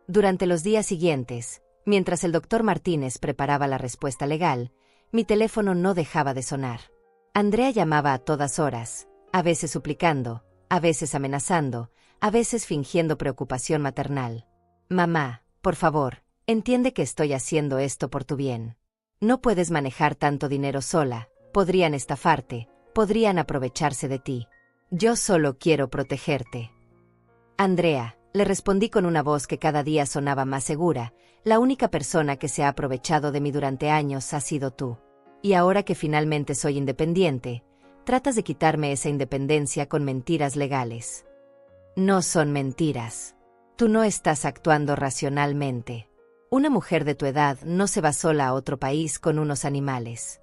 Durante los días siguientes, mientras el doctor Martínez preparaba la respuesta legal, mi teléfono no dejaba de sonar. Andrea llamaba a todas horas, a veces suplicando, a veces amenazando, a veces fingiendo preocupación maternal. Mamá, por favor, entiende que estoy haciendo esto por tu bien. No puedes manejar tanto dinero sola, podrían estafarte, podrían aprovecharse de ti. Yo solo quiero protegerte. Andrea, le respondí con una voz que cada día sonaba más segura, la única persona que se ha aprovechado de mí durante años ha sido tú. Y ahora que finalmente soy independiente, tratas de quitarme esa independencia con mentiras legales. No son mentiras. Tú no estás actuando racionalmente. Una mujer de tu edad no se va sola a otro país con unos animales.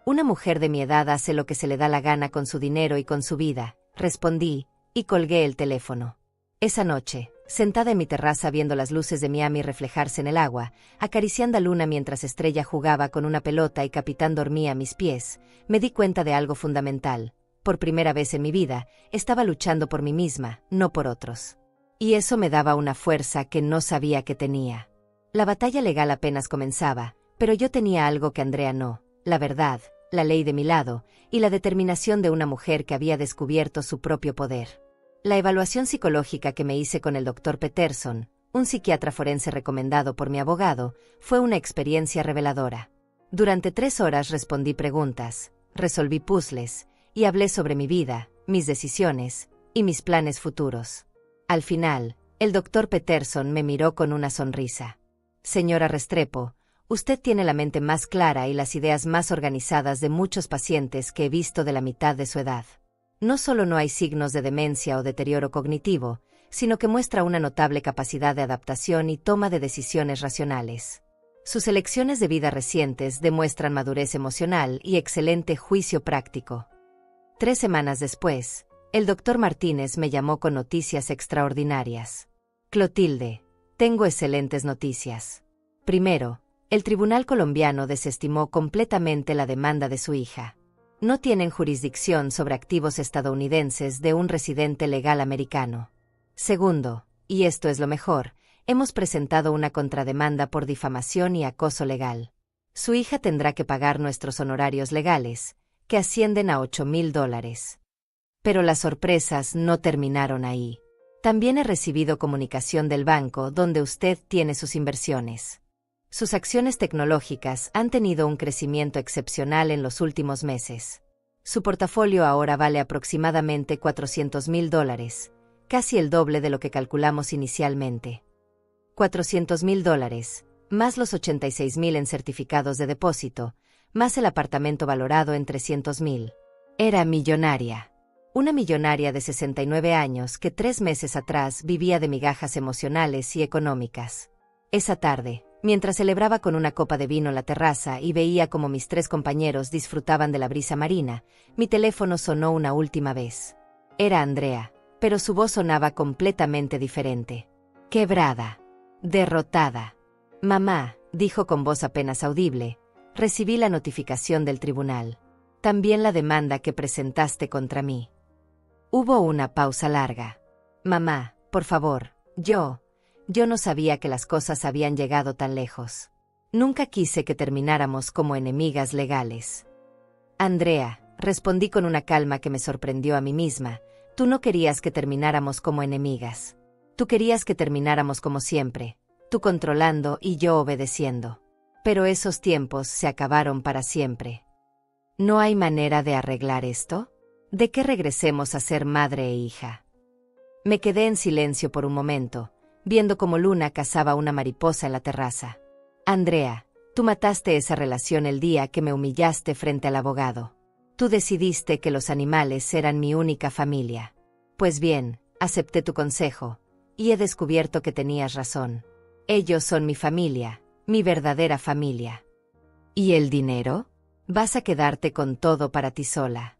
Una mujer de mi edad hace lo que se le da la gana con su dinero y con su vida, respondí, y colgué el teléfono. Esa noche, sentada en mi terraza viendo las luces de Miami reflejarse en el agua, acariciando a Luna mientras Estrella jugaba con una pelota y Capitán dormía a mis pies, me di cuenta de algo fundamental. Por primera vez en mi vida, estaba luchando por mí misma, no por otros. Y eso me daba una fuerza que no sabía que tenía. La batalla legal apenas comenzaba, pero yo tenía algo que Andrea no, la verdad, la ley de mi lado, y la determinación de una mujer que había descubierto su propio poder. La evaluación psicológica que me hice con el Dr. Peterson, un psiquiatra forense recomendado por mi abogado, fue una experiencia reveladora. Durante 3 horas respondí preguntas, resolví puzzles, y hablé sobre mi vida, mis decisiones, y mis planes futuros. Al final, el Dr. Peterson me miró con una sonrisa. Señora Restrepo, usted tiene la mente más clara y las ideas más organizadas de muchos pacientes que he visto de la mitad de su edad. No solo no hay signos de demencia o deterioro cognitivo, sino que muestra una notable capacidad de adaptación y toma de decisiones racionales. Sus elecciones de vida recientes demuestran madurez emocional y excelente juicio práctico. 3 semanas después, el doctor Martínez me llamó con noticias extraordinarias. Clotilde, tengo excelentes noticias. Primero, el tribunal colombiano desestimó completamente la demanda de su hija. No tienen jurisdicción sobre activos estadounidenses de un residente legal americano. Segundo, y esto es lo mejor, hemos presentado una contrademanda por difamación y acoso legal. Su hija tendrá que pagar nuestros honorarios legales, que ascienden a $8,000. Pero las sorpresas no terminaron ahí. También he recibido comunicación del banco donde usted tiene sus inversiones. Sus acciones tecnológicas han tenido un crecimiento excepcional en los últimos meses. Su portafolio ahora vale aproximadamente $400,000, casi el doble de lo que calculamos inicialmente. $400,000, más los $86,000 en certificados de depósito, más el apartamento valorado en $300,000. Era millonaria. Una millonaria de 69 años que 3 meses atrás vivía de migajas emocionales y económicas. Esa tarde, mientras celebraba con una copa de vino en la terraza y veía cómo mis 3 compañeros disfrutaban de la brisa marina, mi teléfono sonó una última vez. Era Andrea, pero su voz sonaba completamente diferente. Quebrada. Derrotada. Mamá, dijo con voz apenas audible, recibí la notificación del tribunal. También la demanda que presentaste contra mí. Hubo una pausa larga. Mamá, por favor, yo no sabía que las cosas habían llegado tan lejos. Nunca quise que termináramos como enemigas legales. Andrea, respondí con una calma que me sorprendió a mí misma, tú no querías que termináramos como enemigas. Tú querías que termináramos como siempre, tú controlando y yo obedeciendo. Pero esos tiempos se acabaron para siempre. ¿No hay manera de arreglar esto? ¿De que regresemos a ser madre e hija? Me quedé en silencio por un momento, viendo cómo Luna cazaba una mariposa en la terraza. Andrea, tú mataste esa relación el día que me humillaste frente al abogado. Tú decidiste que los animales eran mi única familia. Pues bien, acepté tu consejo, y he descubierto que tenías razón. Ellos son mi familia, mi verdadera familia. ¿Y el dinero? Vas a quedarte con todo para ti sola.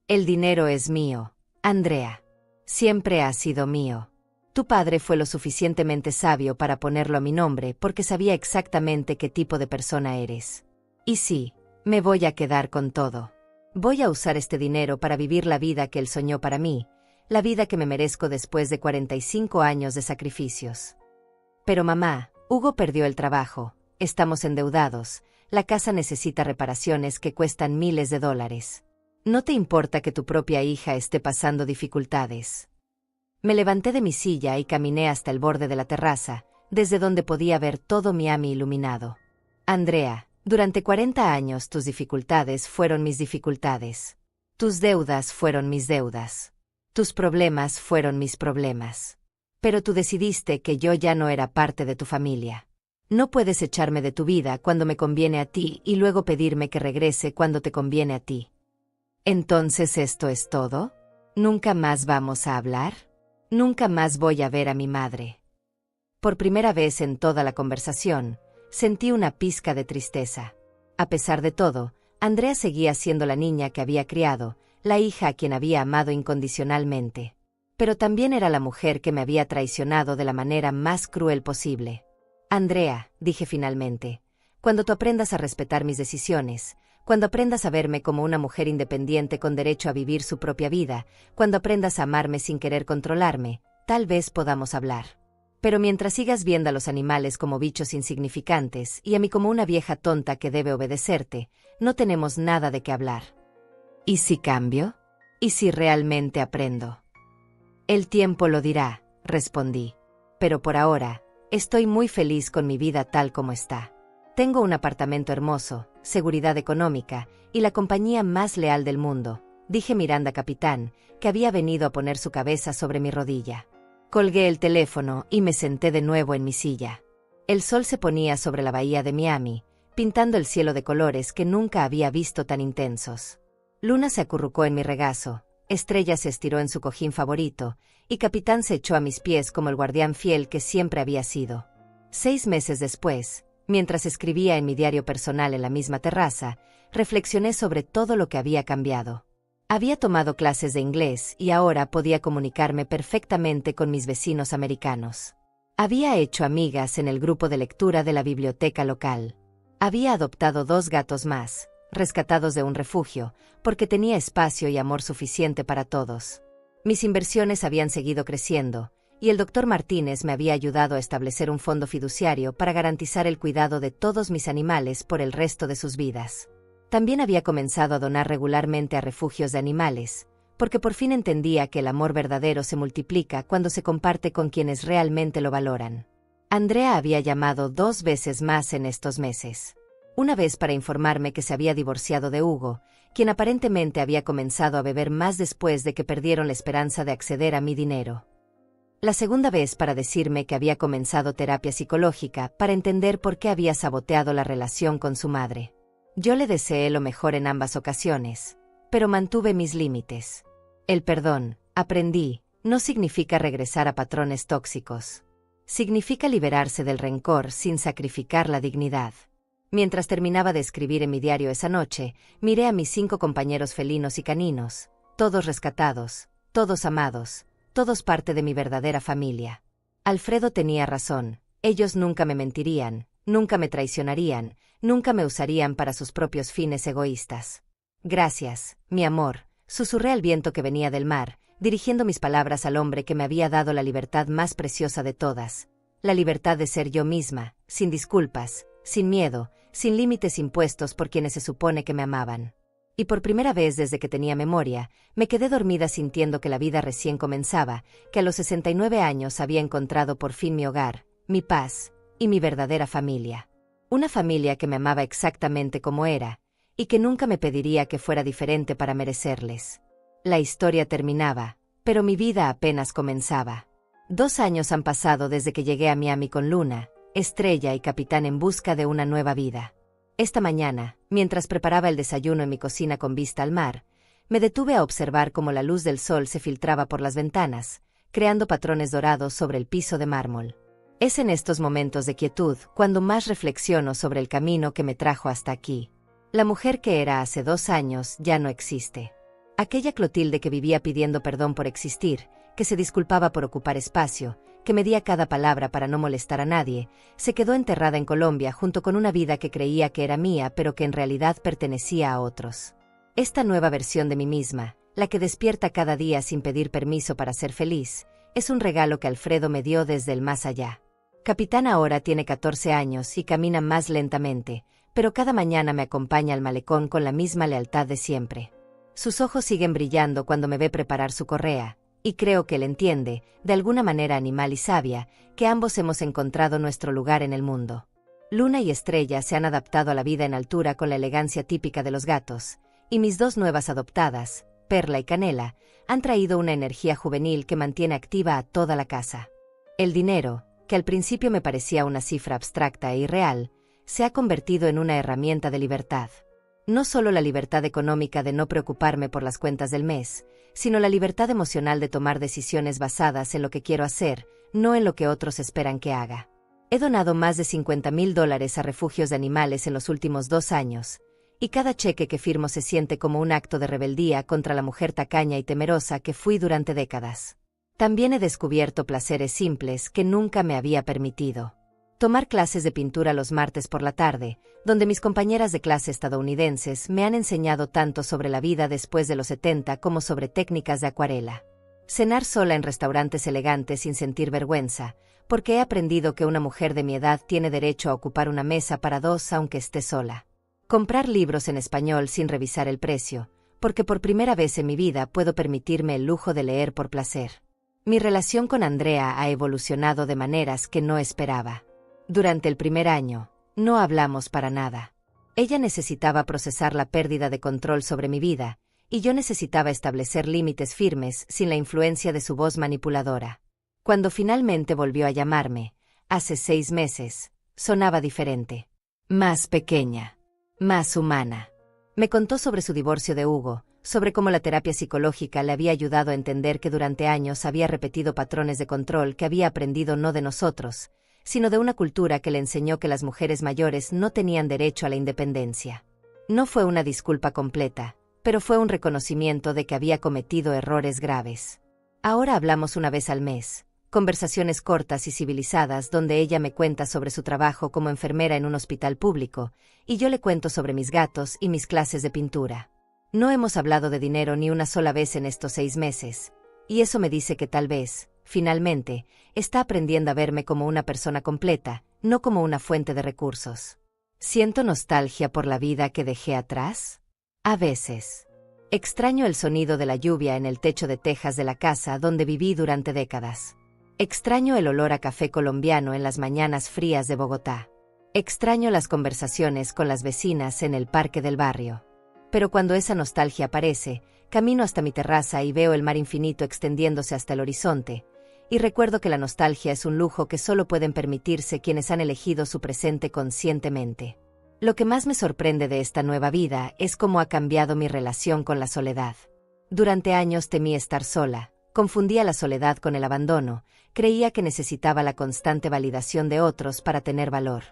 El dinero es mío, Andrea. Siempre ha sido mío. Tu padre fue lo suficientemente sabio para ponerlo a mi nombre porque sabía exactamente qué tipo de persona eres. Y sí, me voy a quedar con todo. Voy a usar este dinero para vivir la vida que él soñó para mí, la vida que me merezco después de 45 años de sacrificios. Pero mamá, Hugo perdió el trabajo, estamos endeudados, la casa necesita reparaciones que cuestan miles de dólares. ¿No te importa que tu propia hija esté pasando dificultades? Me levanté de mi silla y caminé hasta el borde de la terraza, desde donde podía ver todo Miami iluminado. Andrea, durante 40 años tus dificultades fueron mis dificultades. Tus deudas fueron mis deudas. Tus problemas fueron mis problemas. Pero tú decidiste que yo ya no era parte de tu familia. No puedes echarme de tu vida cuando me conviene a ti y luego pedirme que regrese cuando te conviene a ti. ¿Entonces esto es todo? ¿Nunca más vamos a hablar? Nunca más voy a ver a mi madre. Por primera vez en toda la conversación, sentí una pizca de tristeza. A pesar de todo, Andrea seguía siendo la niña que había criado, la hija a quien había amado incondicionalmente. Pero también era la mujer que me había traicionado de la manera más cruel posible. Andrea, dije finalmente, cuando tú aprendas a respetar mis decisiones, cuando aprendas a verme como una mujer independiente con derecho a vivir su propia vida, cuando aprendas a amarme sin querer controlarme, tal vez podamos hablar. Pero mientras sigas viendo a los animales como bichos insignificantes y a mí como una vieja tonta que debe obedecerte, no tenemos nada de qué hablar. ¿Y si cambio? ¿Y si realmente aprendo? El tiempo lo dirá, respondí. Pero por ahora, estoy muy feliz con mi vida tal como está. Tengo un apartamento hermoso, seguridad económica y la compañía más leal del mundo, dije mirando a Capitán, que había venido a poner su cabeza sobre mi rodilla. Colgué el teléfono y me senté de nuevo en mi silla. El sol se ponía sobre la bahía de Miami, pintando el cielo de colores que nunca había visto tan intensos. Luna se acurrucó en mi regazo, Estrella se estiró en su cojín favorito, y Capitán se echó a mis pies como el guardián fiel que siempre había sido. 6 meses después, mientras escribía en mi diario personal en la misma terraza, reflexioné sobre todo lo que había cambiado. Había tomado clases de inglés y ahora podía comunicarme perfectamente con mis vecinos americanos. Había hecho amigas en el grupo de lectura de la biblioteca local. Había adoptado 2 gatos más, rescatados de un refugio, porque tenía espacio y amor suficiente para todos. Mis inversiones habían seguido creciendo, y el Dr. Martínez me había ayudado a establecer un fondo fiduciario para garantizar el cuidado de todos mis animales por el resto de sus vidas. También había comenzado a donar regularmente a refugios de animales, porque por fin entendía que el amor verdadero se multiplica cuando se comparte con quienes realmente lo valoran. Andrea había llamado 2 veces más en estos meses. Una vez para informarme que se había divorciado de Hugo, quien aparentemente había comenzado a beber más después de que perdieron la esperanza de acceder a mi dinero. La segunda vez para decirme que había comenzado terapia psicológica para entender por qué había saboteado la relación con su madre. Yo le deseé lo mejor en ambas ocasiones, pero mantuve mis límites. El perdón, aprendí, no significa regresar a patrones tóxicos. Significa liberarse del rencor sin sacrificar la dignidad. Mientras terminaba de escribir en mi diario esa noche, miré a mis 5 compañeros felinos y caninos, todos rescatados, todos amados, todos parte de mi verdadera familia. Alfredo tenía razón, ellos nunca me mentirían, nunca me traicionarían, nunca me usarían para sus propios fines egoístas. Gracias, mi amor, susurré al viento que venía del mar, dirigiendo mis palabras al hombre que me había dado la libertad más preciosa de todas, la libertad de ser yo misma, sin disculpas, sin miedo, sin límites impuestos por quienes se supone que me amaban. Y por primera vez desde que tenía memoria, me quedé dormida sintiendo que la vida recién comenzaba, que a los 69 años había encontrado por fin mi hogar, mi paz, y mi verdadera familia. Una familia que me amaba exactamente como era, y que nunca me pediría que fuera diferente para merecerles. La historia terminaba, pero mi vida apenas comenzaba. 2 años han pasado desde que llegué a Miami con Luna, Estrella y Capitán en busca de una nueva vida. Esta mañana, mientras preparaba el desayuno en mi cocina con vista al mar, me detuve a observar cómo la luz del sol se filtraba por las ventanas, creando patrones dorados sobre el piso de mármol. Es en estos momentos de quietud cuando más reflexiono sobre el camino que me trajo hasta aquí. La mujer que era hace 2 años ya no existe. Aquella Clotilde que vivía pidiendo perdón por existir, que se disculpaba por ocupar espacio, que medía cada palabra para no molestar a nadie, se quedó enterrada en Colombia junto con una vida que creía que era mía pero que en realidad pertenecía a otros. Esta nueva versión de mí misma, la que despierta cada día sin pedir permiso para ser feliz, es un regalo que Alfredo me dio desde el más allá. Capitán ahora tiene 14 años y camina más lentamente, pero cada mañana me acompaña al malecón con la misma lealtad de siempre. Sus ojos siguen brillando cuando me ve preparar su correa, y creo que él entiende, de alguna manera animal y sabia, que ambos hemos encontrado nuestro lugar en el mundo. Luna y Estrella se han adaptado a la vida en altura con la elegancia típica de los gatos, y mis dos nuevas adoptadas, Perla y Canela, han traído una energía juvenil que mantiene activa a toda la casa. El dinero, que al principio me parecía una cifra abstracta e irreal, se ha convertido en una herramienta de libertad. No solo la libertad económica de no preocuparme por las cuentas del mes, sino la libertad emocional de tomar decisiones basadas en lo que quiero hacer, no en lo que otros esperan que haga. He donado más de $50,000 a refugios de animales en los últimos 2 años, y cada cheque que firmo se siente como un acto de rebeldía contra la mujer tacaña y temerosa que fui durante décadas. También he descubierto placeres simples que nunca me había permitido. Tomar clases de pintura los martes por la tarde, donde mis compañeras de clase estadounidenses me han enseñado tanto sobre la vida después de los 70 como sobre técnicas de acuarela. Cenar sola en restaurantes elegantes sin sentir vergüenza, porque he aprendido que una mujer de mi edad tiene derecho a ocupar una mesa para 2 aunque esté sola. Comprar libros en español sin revisar el precio, porque por primera vez en mi vida puedo permitirme el lujo de leer por placer. Mi relación con Andrea ha evolucionado de maneras que no esperaba. Durante el primer año, no hablamos para nada. Ella necesitaba procesar la pérdida de control sobre mi vida, y yo necesitaba establecer límites firmes sin la influencia de su voz manipuladora. Cuando finalmente volvió a llamarme, hace 6 meses, sonaba diferente. Más pequeña. Más humana. Me contó sobre su divorcio de Hugo, sobre cómo la terapia psicológica le había ayudado a entender que durante años había repetido patrones de control que había aprendido no de nosotros, sino de una cultura que le enseñó que las mujeres mayores no tenían derecho a la independencia. No fue una disculpa completa, pero fue un reconocimiento de que había cometido errores graves. Ahora hablamos una vez al mes, conversaciones cortas y civilizadas donde ella me cuenta sobre su trabajo como enfermera en un hospital público, y yo le cuento sobre mis gatos y mis clases de pintura. No hemos hablado de dinero ni una sola vez en estos 6 meses, y eso me dice que tal vez, finalmente, está aprendiendo a verme como una persona completa, no como una fuente de recursos. ¿Siento nostalgia por la vida que dejé atrás? A veces. Extraño el sonido de la lluvia en el techo de tejas de la casa donde viví durante décadas. Extraño el olor a café colombiano en las mañanas frías de Bogotá. Extraño las conversaciones con las vecinas en el parque del barrio. Pero cuando esa nostalgia aparece, camino hasta mi terraza y veo el mar infinito extendiéndose hasta el horizonte, y recuerdo que la nostalgia es un lujo que solo pueden permitirse quienes han elegido su presente conscientemente. Lo que más me sorprende de esta nueva vida es cómo ha cambiado mi relación con la soledad. Durante años temí estar sola, confundía la soledad con el abandono, creía que necesitaba la constante validación de otros para tener valor.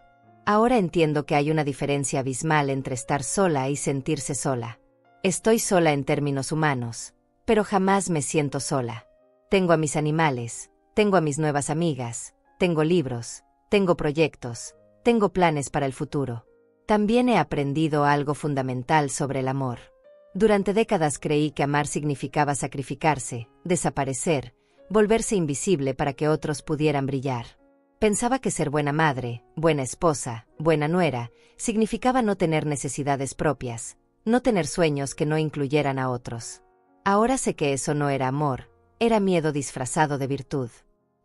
Ahora entiendo que hay una diferencia abismal entre estar sola y sentirse sola. Estoy sola en términos humanos, pero jamás me siento sola. Tengo a mis animales, tengo a mis nuevas amigas, tengo libros, tengo proyectos, tengo planes para el futuro. También he aprendido algo fundamental sobre el amor. Durante décadas creí que amar significaba sacrificarse, desaparecer, volverse invisible para que otros pudieran brillar. Pensaba que ser buena madre, buena esposa, buena nuera, significaba no tener necesidades propias, no tener sueños que no incluyeran a otros. Ahora sé que eso no era amor, era miedo disfrazado de virtud.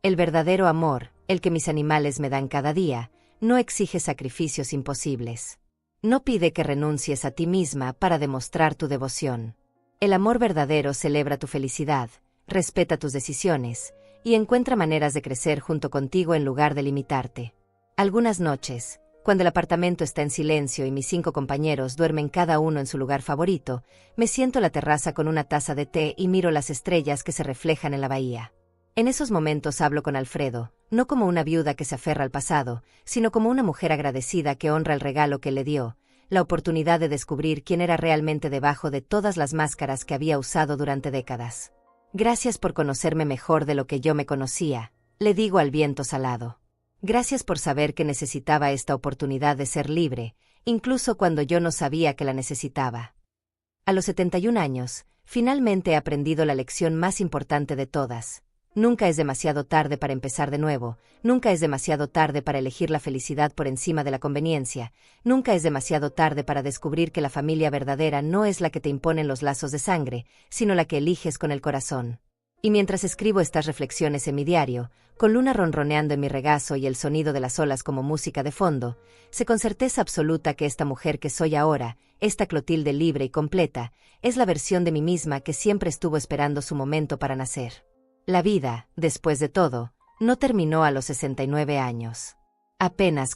El verdadero amor, el que mis animales me dan cada día, no exige sacrificios imposibles. No pide que renuncies a ti misma para demostrar tu devoción. El amor verdadero celebra tu felicidad, respeta tus decisiones, y encuentra maneras de crecer junto contigo en lugar de limitarte. Algunas noches, cuando el apartamento está en silencio y mis 5 compañeros duermen cada uno en su lugar favorito, me siento en la terraza con una taza de té y miro las estrellas que se reflejan en la bahía. En esos momentos hablo con Alfredo, no como una viuda que se aferra al pasado, sino como una mujer agradecida que honra el regalo que le dio, la oportunidad de descubrir quién era realmente debajo de todas las máscaras que había usado durante décadas. Gracias por conocerme mejor de lo que yo me conocía, le digo al viento salado. Gracias por saber que necesitaba esta oportunidad de ser libre, incluso cuando yo no sabía que la necesitaba. A los 71 años, finalmente he aprendido la lección más importante de todas. Nunca es demasiado tarde para empezar de nuevo, nunca es demasiado tarde para elegir la felicidad por encima de la conveniencia, nunca es demasiado tarde para descubrir que la familia verdadera no es la que te imponen los lazos de sangre, sino la que eliges con el corazón. Y mientras escribo estas reflexiones en mi diario, con Luna ronroneando en mi regazo y el sonido de las olas como música de fondo, sé con certeza absoluta que esta mujer que soy ahora, esta Clotilde libre y completa, es la versión de mí misma que siempre estuvo esperando su momento para nacer. La vida, después de todo, no terminó a los 69 años. Apenas